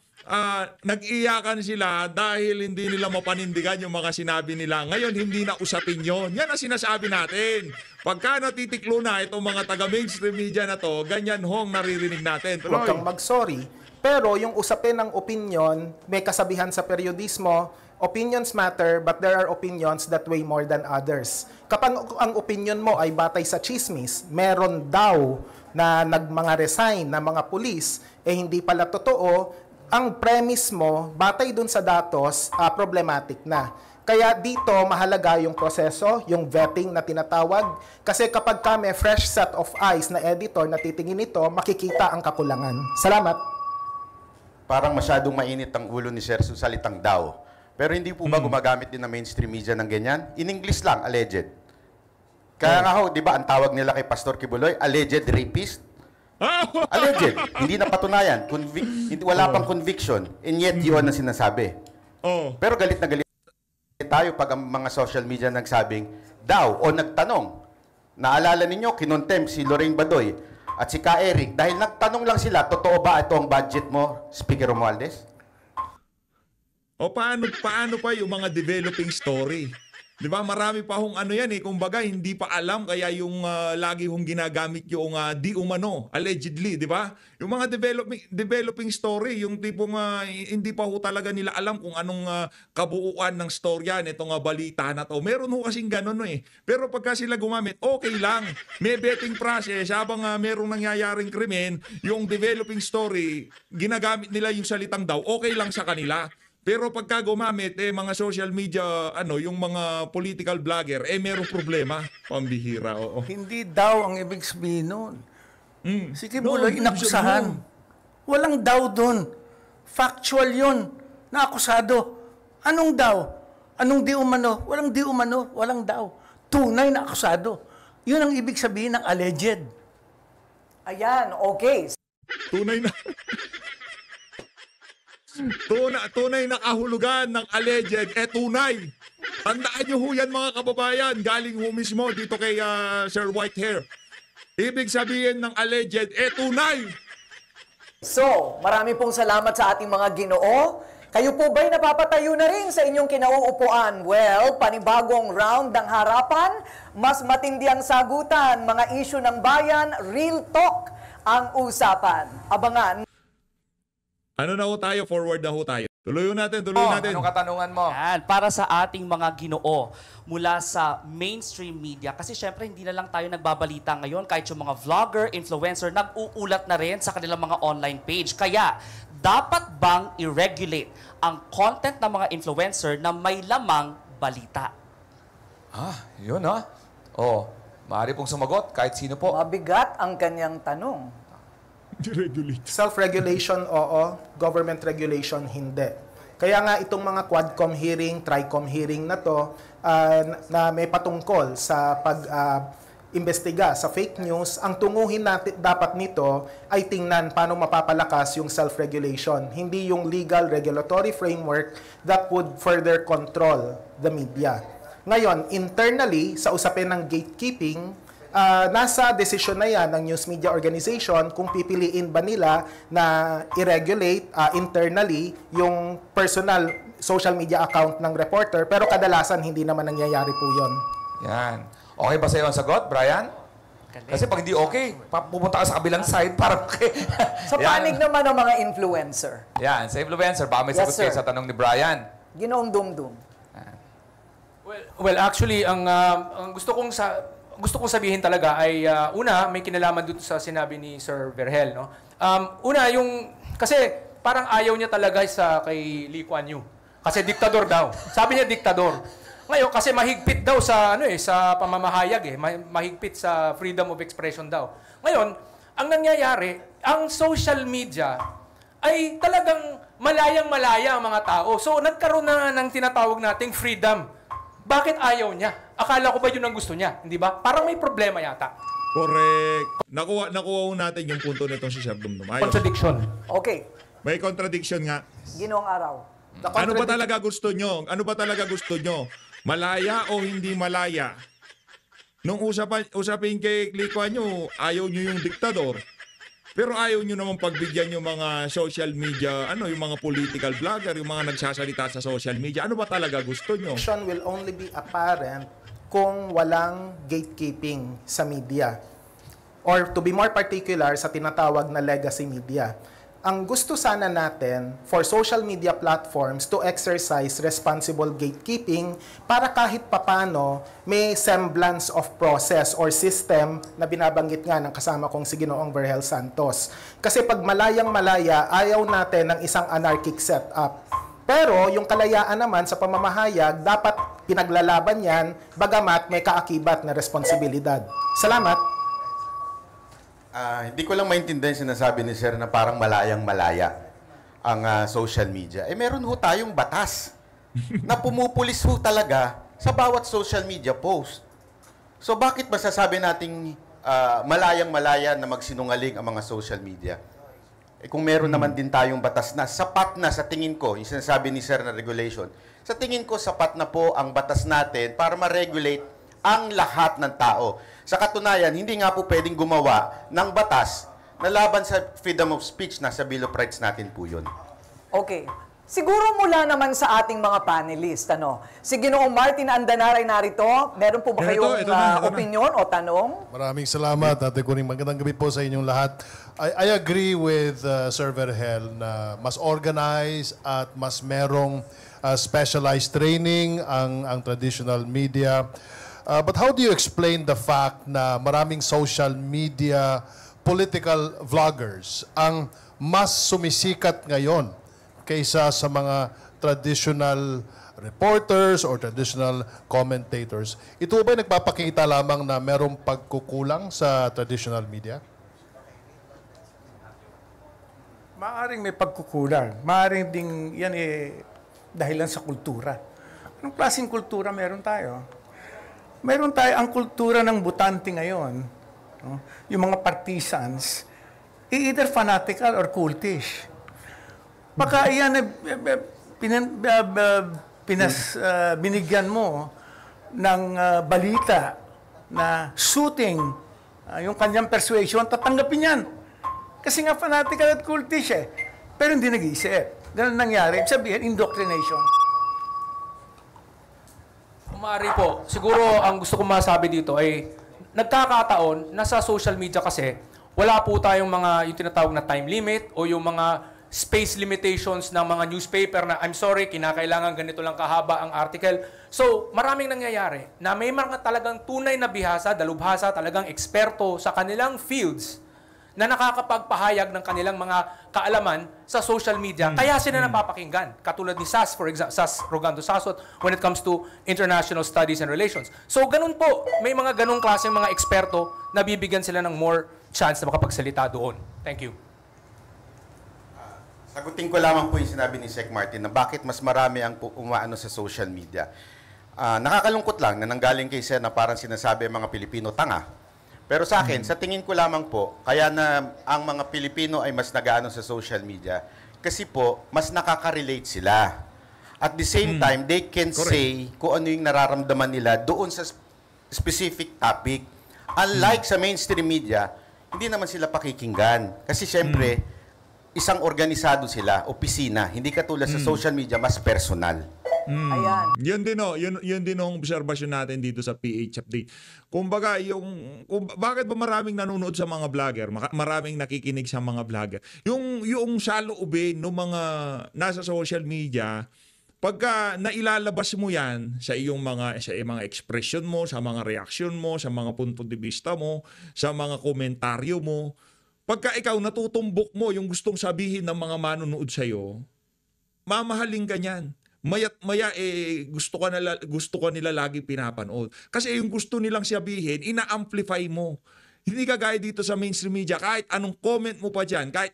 nag-iyakan sila dahil hindi nila mapanindigan yung mga sinabi nila. Ngayon, hindi na usapin yun. Yan ang sinasabi natin. Pagka natitiklo na itong mga taga-mainstream media na to, ganyan hong naririnig natin. huwag kang Tuloy. mag-sorry. Pero yung usapin ng opinion, may kasabihan sa periodismo, opinions matter, but there are opinions that weigh more than others. Kapag ang opinion mo ay batay sa chismis, meron daw na mga resign na mga pulis, hindi pala totoo, ang premise mo, batay dun sa datos, problematic na. Kaya dito, mahalaga yung proseso, yung vetting na tinatawag. Kasi kapag may fresh set of eyes na editor na titingin ito, makikita ang kakulangan. Salamat. Parang masyadong mainit ang ulo ni Sir sa salitang daw. Pero hindi po ba gumagamit din ng mainstream media ng ganyan? In English lang, alleged. Kaya nga ho, di ba, ang tawag nila kay Pastor Kibuloy, alleged rapist? Alleged. Hindi na patunayan. Wala pang conviction. And yet, yun ang sinasabi. Oh. Pero galit na galit tayo pag ang mga social media nagsabing daw o nagtanong. Naalala ninyo, kinontempt si Lorraine Badoy at si Ka Eric dahil nagtanong lang sila, totoo ba ito ang budget mo, Speaker Romualdez? O paano pa yung mga developing story? 'Di ba? Marami pa hong ano yan kumbaga hindi pa alam kaya yung lagi hong ginagamit yung di umano, allegedly, 'di ba? Yung mga developing story, yung tipong hindi pa ho talaga nila alam kung anong kabuuan ng storya nitong balita na to. Meron ho kasing ganun Pero pagka sila gumamit, okay lang. May vetting process habang merong nangyayaring krimen, yung developing story, ginagamit nila yung salitang daw, okay lang sa kanila. Pero pagka gumamit, mga social media, yung mga political vlogger, merong problema. Pambihira, oo. Hindi daw ang ibig sabihin nun. Si Kibuloy, No, inakusahan. Walang daw dun. Factual yun. Naakusado. Anong daw? Anong di umano? Walang di umano. Walang daw. Tunay na akusado. Yun ang ibig sabihin ng alleged. Ayan, okay. Tunay na... tunay na kahulugan ng alleged, tunay. Tandaan nyo ho yan mga kababayan, galing ho mismo dito kay Sir Whitehair. Ibig sabihin ng alleged, tunay. So, marami pong salamat sa ating mga Ginoo. Kayo po ba'y napapatayo na rin sa inyong kinauupuan? Well, panibagong round ng harapan, mas matindi ang sagutan, mga issue ng bayan, real talk ang usapan. Abangan. Ano na ho tayo? Forward na ho tayo. Tuloy natin. Anong katanungan mo? Yan, para sa ating mga Ginoo mula sa mainstream media. Kasi syempre hindi na lang tayo nagbabalita ngayon. Kahit yung mga vlogger, influencer, nag-uulat na rin sa kanilang mga online page. Kaya, dapat bang i-regulate ang content ng mga influencer na may lamang balita? Yun maaari pong sumagot kahit sino po. Mabigat ang kanyang tanong. Self-regulation, oo. Government regulation, hindi. Kaya nga itong mga Quadcom hearing, Tricom hearing na to, na may patungkol sa pag-imbestiga sa fake news, ang tunguhin natin dapat nito ay tingnan paano mapapalakas yung self-regulation, hindi yung legal regulatory framework that would further control the media. Ngayon, internally, sa usapin ng gatekeeping, nasa desisyon na yan ng news media organization kung pipiliin ba nila na i-regulate internally yung personal social media account ng reporter, pero kadalasan hindi naman nangyayari po yun. Yan. Okay ba sa'yo ang sagot, Brian? Kasi pag hindi okay, pupunta ka sa kabilang side para okay. Sa panig naman ng mga influencer. Yan, sa influencer, baka may Yes, sagot kayo sir. sa tanong ni Brian. Ginoong Dumdum. Well, actually, ang gusto kong sabihin talaga ay una, may kinalaman dito sa sinabi ni Sir Verhel, no? Una, kasi parang ayaw niya talaga kay Lee Kuan Yew. Kasi diktador daw. Sabi niya diktador. Ngayon, kasi mahigpit daw sa pamamahayag mahigpit sa freedom of expression daw. Ngayon, ang nangyayari, ang social media ay talagang malayang-malaya ang mga tao. So, nagkaroon na ng tinatawag nating freedom. Bakit ayaw niya? Akala ko ba yun ang gusto niya? Hindi ba? Parang may problema yata. Correct. Nakuha ho natin yung punto nitong si Sir Dumdum. Ayos. Contradiction. Okay. May contradiction nga. Ginoong Araw. Ano ba talaga gusto nyo? Ano ba talaga gusto nyo? Malaya o hindi malaya? Nung usapin kay Klikwa nyo, ayaw nyo yung diktador. Pero ayaw nyo naman pagbigyan yung mga social media, yung mga political vlogger, yung mga nagsasalita sa social media. Ano ba talaga gusto nyo? Action will only be apparent kung walang gatekeeping sa media. Or to be more particular, sa tinatawag na legacy media. Ang gusto sana natin for social media platforms to exercise responsible gatekeeping para kahit papano may semblance of process or system na binabanggit nga ng kasama kong si Ginoong Vergel Santos. Kasi pag malayang-malaya, ayaw natin ng isang anarchic setup. Pero yung kalayaan naman sa pamamahayag, dapat pinaglalaban yan, bagamat may kaakibat na responsibilidad. Salamat! Hindi ko lang maintindihan sinasabi ni Sir na parang malayang-malaya ang social media. Meron ho tayong batas na pumupulis ho talaga sa bawat social media post. So bakit masasabi nating malayang-malaya na magsinungaling ang mga social media? Kung meron naman din tayong batas na sapat na sa tingin ko, yung sinasabi ni Sir na regulation, sa tingin ko sapat na po ang batas natin para ma-regulate ang lahat ng tao. Sa katunayan, hindi nga po pwedeng gumawa ng batas na laban sa freedom of speech na sa Bill of Rights natin po yun. Okay. Siguro mula naman sa ating mga panelist, si Ginoong Martin Andanaray narito. Meron po ba kayong Ito na. opinion o tanong? Maraming salamat, Ate Kuning. Magandang gabi po sa inyong lahat. I agree with Sir Vergel na mas organized at mas merong specialized training ang traditional media. But how do you explain the fact na maraming social media political vloggers ang mas sumisikat ngayon kaysa sa mga traditional reporters or traditional commentators? Ito ba nagpapakita lamang na merong pagkukulang sa traditional media? Maaring may pagkukulang. Maaring ding yan dahilan sa kultura. Anong klaseng kultura meron tayo? Meron tayo ang kultura ng butante ngayon. No? Yung mga partisans, either fanatical or cultish. Baka yan binigyan mo ng balita na suiting yung kanyang persuasion, tatanggapin yan. Kasi nga fanatical at cultish Pero hindi nag-iisip. Ganun nangyari. Sabihin, indoctrination. Maaari po. Siguro ang gusto kong masabi dito ay nagkakataon na sa social media kasi wala po tayong mga yung tinatawag na time limit o yung mga space limitations ng mga newspaper na I'm sorry, kinakailangan ganito lang kahaba ang article. So, maraming nangyayari na may mga talagang tunay na bihasa, dalubhasa, talagang eksperto sa kanilang fields na nakakapagpahayag ng kanilang mga kaalaman sa social media. Kaya sila napapakinggan. Katulad ni SAS, for example, SAS Rogando Sasot, when it comes to international studies and relations. So, ganun po. May mga ganung klaseng mga eksperto na bibigyan sila ng more chance na makapagsalita doon. Thank you. Sagutin ko lamang po yung sinabi ni Sec Martin na bakit mas marami ang umaano sa social media. Nakakalungkot lang na nanggaling kay Sen na parang sinasabi ang mga Pilipino tanga. Pero sa akin, sa tingin ko lamang po, kaya na ang mga Pilipino ay mas nag-aano sa social media kasi po, mas nakaka-relate sila. At the same time, they can say kung ano yung nararamdaman nila doon sa specific topic. Unlike sa mainstream media, hindi naman sila pakikinggan. Kasi syempre, isang organisado sila, opisina. Hindi katulad sa social media, mas personal. Ayan. Yun din ang obserbasyon natin dito sa PH Update. Kumbaga, bakit ba maraming nanonood sa mga vlogger? Maraming nakikinig sa mga vlogger. Yung saloobin ng mga nasa social media, pagka nailalabas mo yan sa iyong mga expression mo, sa mga reaction mo, sa mga punto de vista mo, sa mga komentaryo mo, pagka ikaw natutumbok mo yung gustong sabihin ng mga manonood sa'yo, mamahalin ka niyan. Maya gusto ka nila lagi pinapanood. Kasi yung gusto nilang sabihin, ina-amplify mo. Hindi kagaya dito sa mainstream media, kahit anong comment mo pa diyan, kahit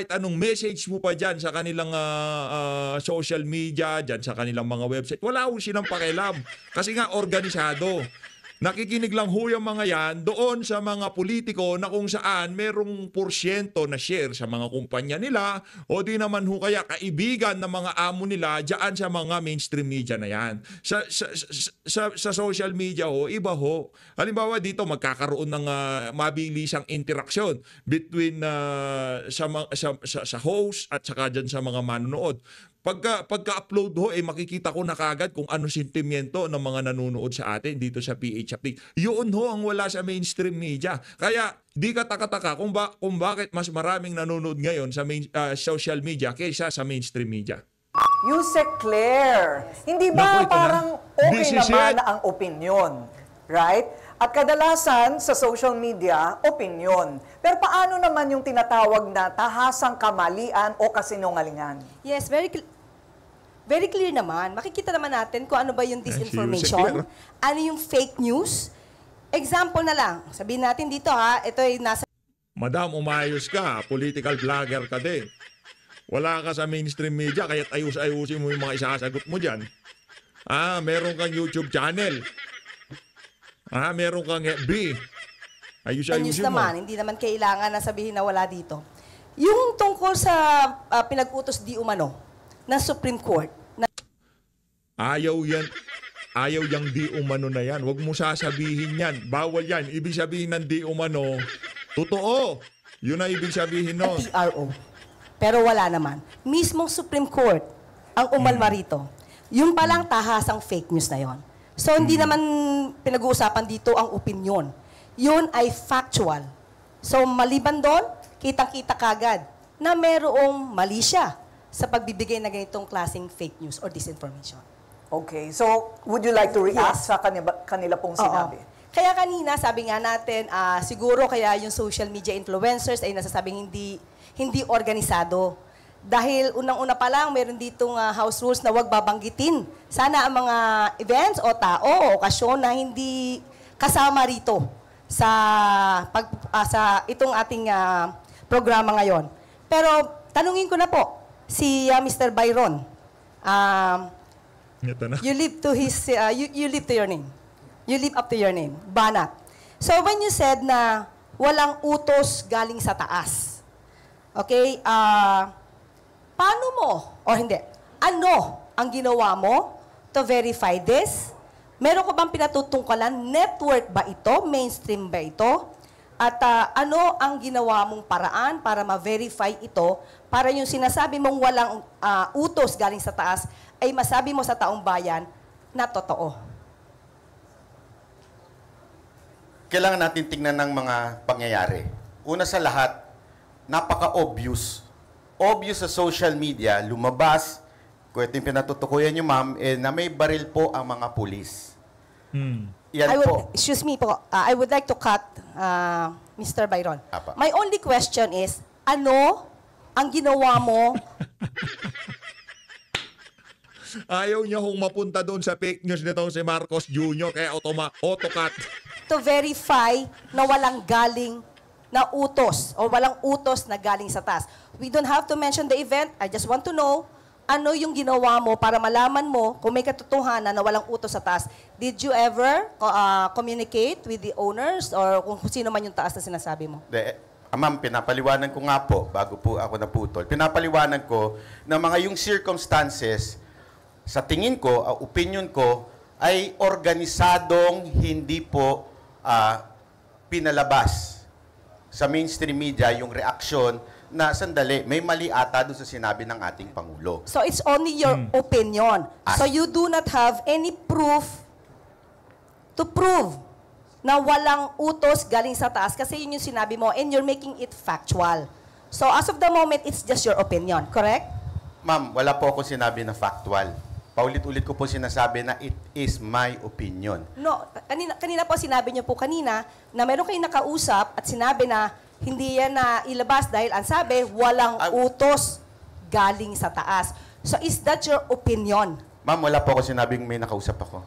anong message mo pa diyan sa kanilang social media, diyan sa kanilang mga website, wala ho silang pakialam. Kasi nga organisado. Nakikinig lang ho yung mga yan doon sa mga politiko na kung saan merong porsyento na share sa mga kumpanya nila o di naman ho kaya kaibigan ng mga amo nila dyan sa mga mainstream media na yan. Sa social media ho, iba ho. Halimbawa dito magkakaroon ng mabilisang interaksyon between sa host at saka dyan sa mga manonood. Pagka-upload ho, makikita ko na kagad kung ano sentimiento ng mga nanonood sa atin dito sa PH Update. Yun ho ang wala sa mainstream media. Kaya di ka taka-taka kung bakit mas maraming nanonood ngayon sa social media kaysa sa mainstream media. Yusek Claire, hindi ba Naku, ito parang na. okay This is naman it. na ang opinion? Right? At kadalasan sa social media, opinion. Pero paano naman yung tinatawag na tahasang kamalian o kasinungalingan? Yes, very clear naman. Makikita naman natin kung ano ba yung disinformation, ano yung fake news. Example na lang, sabihin natin dito ito ay nasa... Madam, umayos ka. Political vlogger ka din. Wala ka sa mainstream media, kaya't ayus-ayusin mo yung mga isasagot mo dyan. Meron kang YouTube channel. Meron kang FB. news Ayus-ayusin mo. naman, hindi naman kailangan na sabihin na wala dito. Yung tungkol sa pinag-utos di umano ng Supreme Court. Ayaw yang di umano na yan. Huwag mo sasabihin yan. Bawal yan. Ibig sabihin ng di umano, totoo. Yun ang ibig sabihin nun. TRO. Pero wala naman. Mismong Supreme Court ang umalma rito. Yung palang tahasang fake news na yon. So, hindi naman pinag-uusapan dito ang opinion. Yun ay factual. So, maliban doon, kitang-kita kagad na merong mali siya sa pagbibigay na ganitong klaseng fake news or disinformation. Okay, so would you like to react sa kanila pong sinabi? Oo. Kaya kanina, sabi nga natin, siguro kaya yung social media influencers ay nasasabing hindi organisado. Dahil unang-una pa lang, meron ditong house rules na huwag babanggitin. Sana ang mga events o tao o okasyon na hindi kasama rito sa itong ating programa ngayon. Pero tanungin ko na po, si Mr. Byron, Ito na. you live to your name. You live up to your name, Banat. So when you said na walang utos galing sa taas, okay, paano mo, o hindi, ano ang ginawa mo to verify this? Meron ko bang pinatutungkalan? Network ba ito? Mainstream ba ito? At ano ang ginawa mong paraan para ma-verify ito para yung sinasabi mong walang utos galing sa taas ay masabi mo sa taong bayan na totoo? Kailangan natin tingnan ng mga pangyayari. Una sa lahat, napaka-obvious. Obvious sa social media, lumabas, kung ito yung pinatutukuyan nyo, ma'am, na may baril po ang mga pulis. Yan po. Excuse me po, I would like to cut Mr. Byron. Apa. My only question is, ano ang ginawa mo Ayaw niya hong mapunta doon sa fake news nitong si Marcos Jr. kaya auto-cut. to verify na walang galing na utos o walang utos na galing sa taas? We don't have to mention the event. I just want to know ano yung ginawa mo para malaman mo kung may katotohanan na walang utos sa taas. Did you ever communicate with the owners or kung sino man yung taas na sinasabi mo? Ma'am, pinapaliwanan ko nga po, bago po ako naputol, pinapaliwanan ko na mga yung circumstances, sa tingin ko, opinion ko, ay organisadong hindi po pinalabas sa mainstream media yung reaksyon na sandali, may mali ata doon sa sinabi ng ating Pangulo. So it's only your opinion. So you do not have any proof to prove na walang utos galing sa taas kasi yun yung sinabi mo and you're making it factual. So as of the moment, it's just your opinion, correct? Ma'am, wala po ako sinabi na factual. Paulit-ulit ko po sinasabi na it is my opinion. No, kanina po sinabi niyo po kanina na meron kayong nakausap at sinabi na hindi yan na ilabas dahil ang sabi, walang utos galing sa taas. So is that your opinion? Ma'am, wala po ako sinabing may nakausap ako.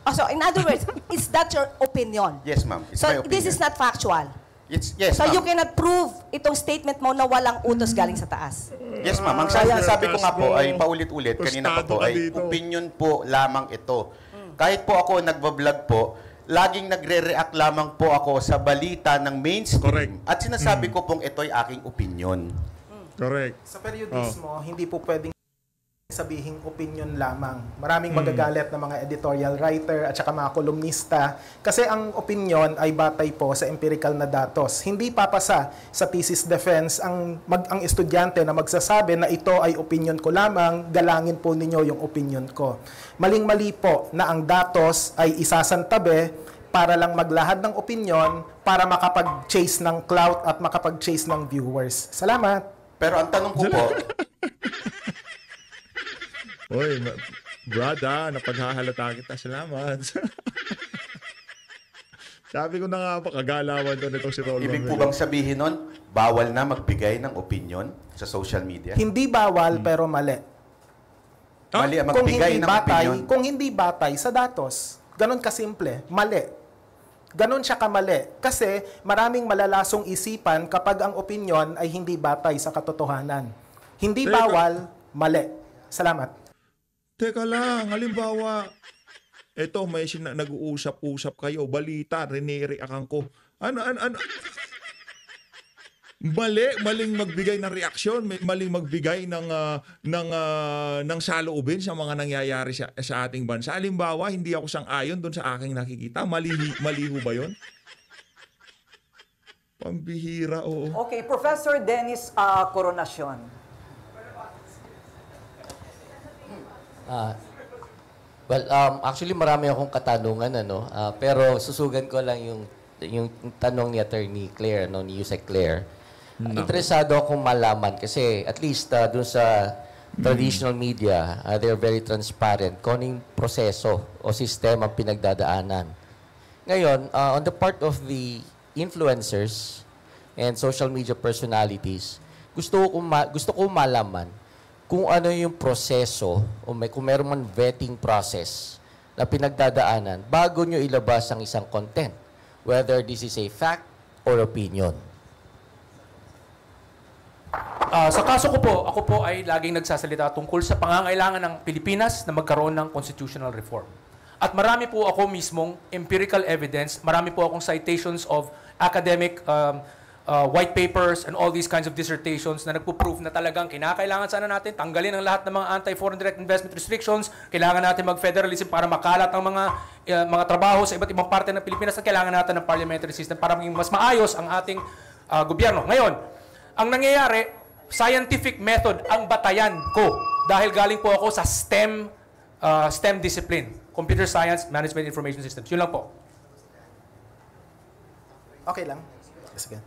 Oh, so in other words, is that your opinion? Yes, ma'am. It's So my opinion. this is not factual? Yes, So ma'am. you cannot prove itong statement mo na walang utos galing sa taas? Yes, ma'am. Ang sabi ko nga po ay paulit-ulit, kanina pa po, Tostado ka ay dito. opinion po lamang ito. Kahit po ako nagbablog po, laging nagre-react lamang po ako sa balita ng mainstream. Correct. At sinasabi ko pong ito'y aking opinion. Correct. Sa periodismo, hindi po pwedeng sabihing opinion lamang. Maraming magagalit na mga editorial writer at saka mga kolumnista kasi ang opinion ay batay po sa empirical na datos. Hindi papasa sa thesis defense ang estudyante na magsasabi na ito ay opinion ko lamang, galangin po ninyo yung opinion ko. Maling-mali po na ang datos ay isasantabi para lang maglahad ng opinion para makapag-chase ng clout at makapag-chase ng viewers. Salamat! Pero ang tanong ko po, Oy, brada, napaghahalata kita. Salamat. Sabi ko na nga pa, kagalawan doon itong si Rolando. ibig po bang sabihin nun, bawal na magbigay ng opinion sa social media? Hindi bawal pero mali. Mali ang magbigay ng opinion. Kung hindi batay sa datos. Ganon kasimple. Mali. Ganon siya kamali. Kasi maraming malalasong isipan kapag ang opinion ay hindi batay sa katotohanan. Hindi bawal, mali. Salamat. Teka lang, halimbawa, eto may nag-uusap-usap kayo, balita, rinireakan ko. Ano? Maling magbigay ng reaksyon, maling magbigay ng saloobin sa mga nangyayari sa ating bansa. Halimbawa, hindi ako sang-ayon doon sa aking nakikita. Mali ho ba yun? Pambihira, oo. Okay, Professor Dennis Coronacion. Actually marami akong katanungan pero susugan ko lang yung tanong ni Attorney Claire ni Yusek Claire. Interesado akong malaman kasi at least dun sa traditional media, they're very transparent kung ano yung proseso o sistema pinagdadaanan. Ngayon, on the part of the influencers and social media personalities, gusto ko malaman kung ano yung proseso o kung meron man vetting process na pinagdadaanan bago nyo ilabas ang isang content, whether this is a fact or opinion. Sa kaso ko po, ako po ay laging nagsasalita tungkol sa pangangailangan ng Pilipinas na magkaroon ng constitutional reform. At marami po ako mismong empirical evidence, marami po akong citations of academic white papers and all these kinds of dissertations na nagpo-prove na talagang kinakailangan sana natin tanggalin ang lahat ng mga anti-foreign direct investment restrictions, kailangan natin mag-federalism para makalat ang mga trabaho sa iba't ibang parte ng Pilipinas at kailangan natin ng parliamentary system para maging mas maayos ang ating gobyerno. Ngayon, ang nangyayari, scientific method ang batayan ko dahil galing po ako sa STEM discipline, Computer Science, Management Information Systems. Yun lang po. Okay lang. Sige.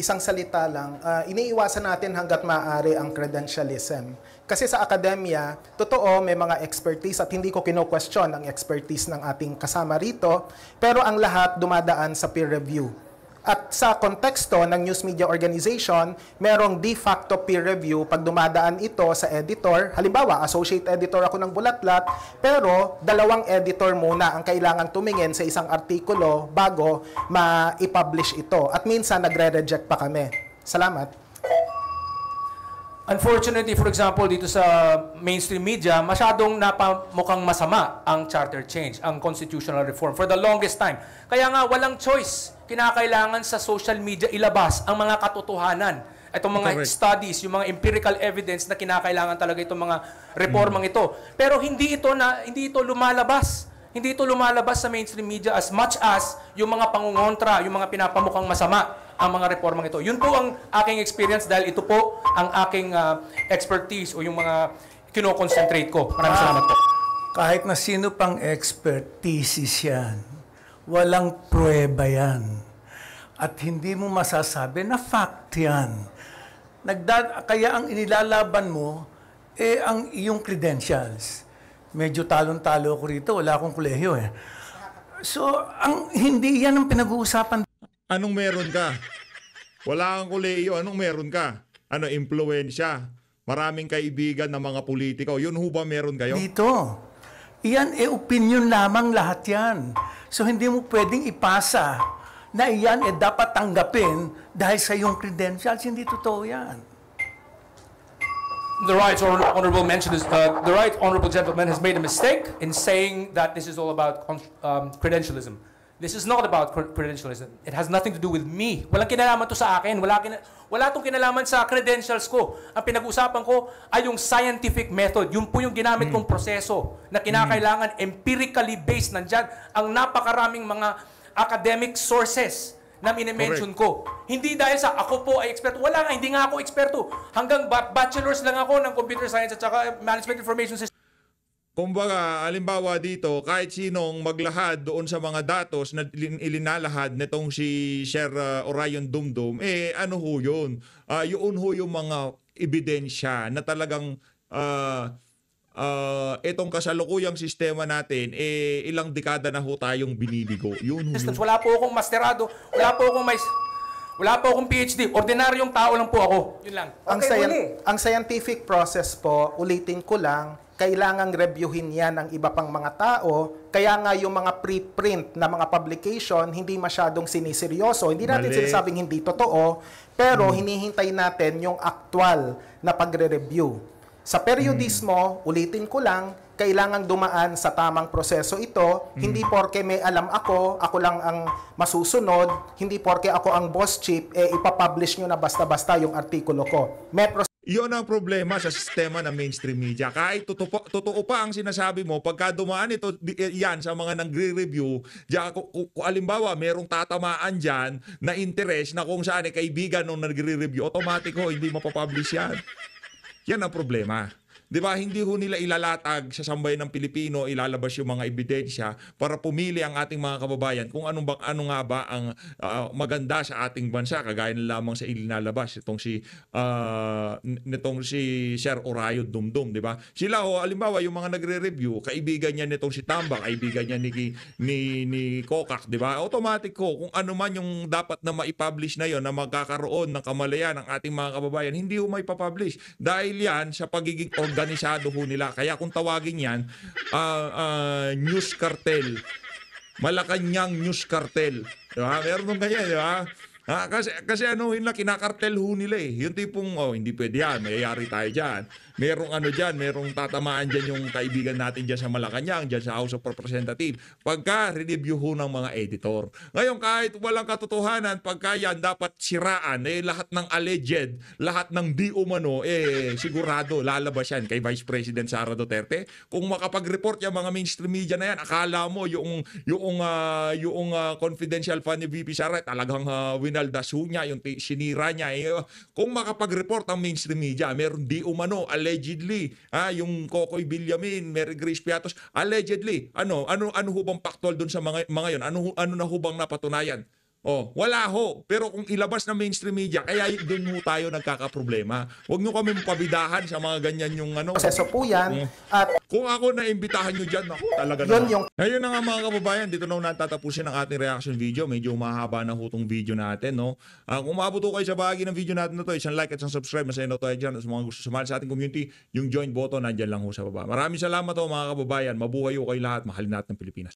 Isang salita lang, iniiwasan natin hanggat maaari ang credentialism. Kasi sa akademya, totoo, may mga expertise at hindi ko kino-question ang expertise ng ating kasama rito, pero ang lahat dumadaan sa peer review. At sa konteksto ng news media organization, merong de facto peer review pag dumadaan ito sa editor. Halimbawa, associate editor ako ng Bulatlat, pero 2 editor muna ang kailangang tumingin sa isang artikulo bago ma-i-publish ito. At minsan, nagre-reject pa kami. Salamat. Unfortunately, for example, dito sa mainstream media, masyadong napamukhang masama ang charter change, ang constitutional reform for the longest time. Kaya nga, walang choice. Kinakailangan sa social media ilabas ang mga katotohanan. Itong mga studies, yung mga empirical evidence na kinakailangan talaga itong mga reformang ito. Pero hindi ito lumalabas. Hindi ito lumalabas sa mainstream media as much as yung mga pangungontra, yung mga pinapamukhang masama ang mga reformang ito. Yun po ang aking experience dahil ito po ang aking expertise o yung mga kino-concentrate ko. Maraming salamat po. Kahit na sino pang expertise yan, walang pruweba yan. At hindi mo masasabi na fact yan. Kaya ang inilalaban mo, ang iyong credentials. Medyo talon-talo ko rito, wala akong kolehiyo eh. So, hindi yan ang pinag-uusapan. Anong meron ka? Wala kang kolehiyo, anong meron ka? Impluwensya? Maraming kaibigan ng mga politiko. Yun ho ba meron kayo? Dito. Iyan, opinion lamang lahat yan. So, hindi mo pwedeng ipasa na iyan dapat tanggapin dahil sa iyong credentials. Hindi totoo yan. The right honorable gentleman has made a mistake in saying that this is all about credentialism. This is not about credentials. It has nothing to do with me. Walang kinalaman to sa akin. Wala tong kinalaman sa credentials ko. Ang pinag-usapan ko ay yung scientific method. Yun po yung ginamit kong proseso na kinakailangan empirically based. Nandyan ang napakaraming mga academic sources na minimension ko. Hindi dahil sa ako po ay eksperto. Wala nga, hindi nga ako eksperto. Hanggang bachelor's lang ako ng computer science at saka management information system. Kumbaga, alimbawa dito, kahit sinong maglahad doon sa mga datos na ilinalahad nitong si Sir Orion Dumdum, ano ho yun? Yun ho yung mga ebidensya na talagang itong kasalukuyang sistema natin, ilang dekada na ho tayong binibigo. Yun ho yun. Wala po akong masterado, wala po akong PhD. Ordinaryong tao lang po ako. Yun lang. Ang scientific process po, ulitin ko lang, kailangang reviewin yan ng iba pang mga tao. Kaya nga yung mga preprint na mga publication, hindi masyadong siniseryoso. Hindi natin sinasabing hindi totoo, pero hinihintay natin yung actual na pagre-review. Sa periodismo, ulitin ko lang, kailangang dumaan sa tamang proseso ito. Hindi porke may alam ako lang ang masusunod. Hindi porke ako ang boss chief, ipapublish nyo na basta-basta yung artikulo ko. May Iyon ang problema sa sistema ng mainstream media. Kahit totoo pa ang sinasabi mo, pagka dumaan ito yan sa mga nagre-review, kung alimbawa merong tatamaan dyan na interest na kung saan kaibigan nung nagre-review, automatiko hindi mapapublish yan. Yan ang problema. Di ba, hindi ho nila ilalatag sa sambayan ng Pilipino, ilalabas yung mga ebidensya para pumili ang ating mga kababayan kung ano nga ba ang maganda sa ating bansa, kagaya na lamang sa ilinalabas nitong si Sir Orion Dumdum, di ba? Sila ho, alimbawa, yung mga nagre-review, kaibigan niya nitong si Tamba, kaibigan niya ni Kokak, di ba? Automatic ko, kung ano man yung dapat na maipublish na yon na magkakaroon ng kamalayan ng ating mga kababayan, hindi ho maipapublish. Dahil yan sa pagiging organisado ho nila. Kaya kung tawagin yan, news cartel. Malacanang news cartel. Diba? Meron nung ganyan, di ba? Kasi ano, kinakartel ho nila Yung tipong, hindi pwede yan, mayayari tayo dyan. Merong merong tatamaan dyan yung kaibigan natin dyan sa Malacanang, dyan sa House of Representatives. Pagka review ho ng mga editor. Ngayon, kahit walang katotohanan, pagka yan dapat siraan, lahat ng alleged, lahat ng di umano, sigurado lalabas yan kay Vice President Sara Duterte. Kung makapag-report yung mga mainstream media na yan, akala mo yung confidential fund ni VP Sara, talagang winaldas ho niya, yung sinira niya. Kung makapag-report ang mainstream media, meron di umano, allegedly, yung Kokoy Villamin, Mary Grace Piatos, allegedly, ano ho bang factual doon sa mga yon? Ano na ho bang napatunayan? Wala ho. Pero kung ilabas ng mainstream media, kaya doon ho tayo nagkakaproblema. Huwag nyo kami mapabidahan sa mga ganyan yung proseso po yan. At kung ako naimbitahan nyo dyan, ako talaga naman. Ayun na nga mga kababayan, dito na natatapusin ang ating reaction video. Medyo mahaba na ho itong video natin. No? Kung maabot kayo sa bahagi ng video natin na ito, isang like at isang subscribe. Masaya na tayo dyan. Sa mga gusto sumali sa ating community, yung join button, nandyan lang ho sa baba. Maraming salamat ho mga kababayan. Mabuhay ho kayo lahat. Mahalin natin ng Pilipinas.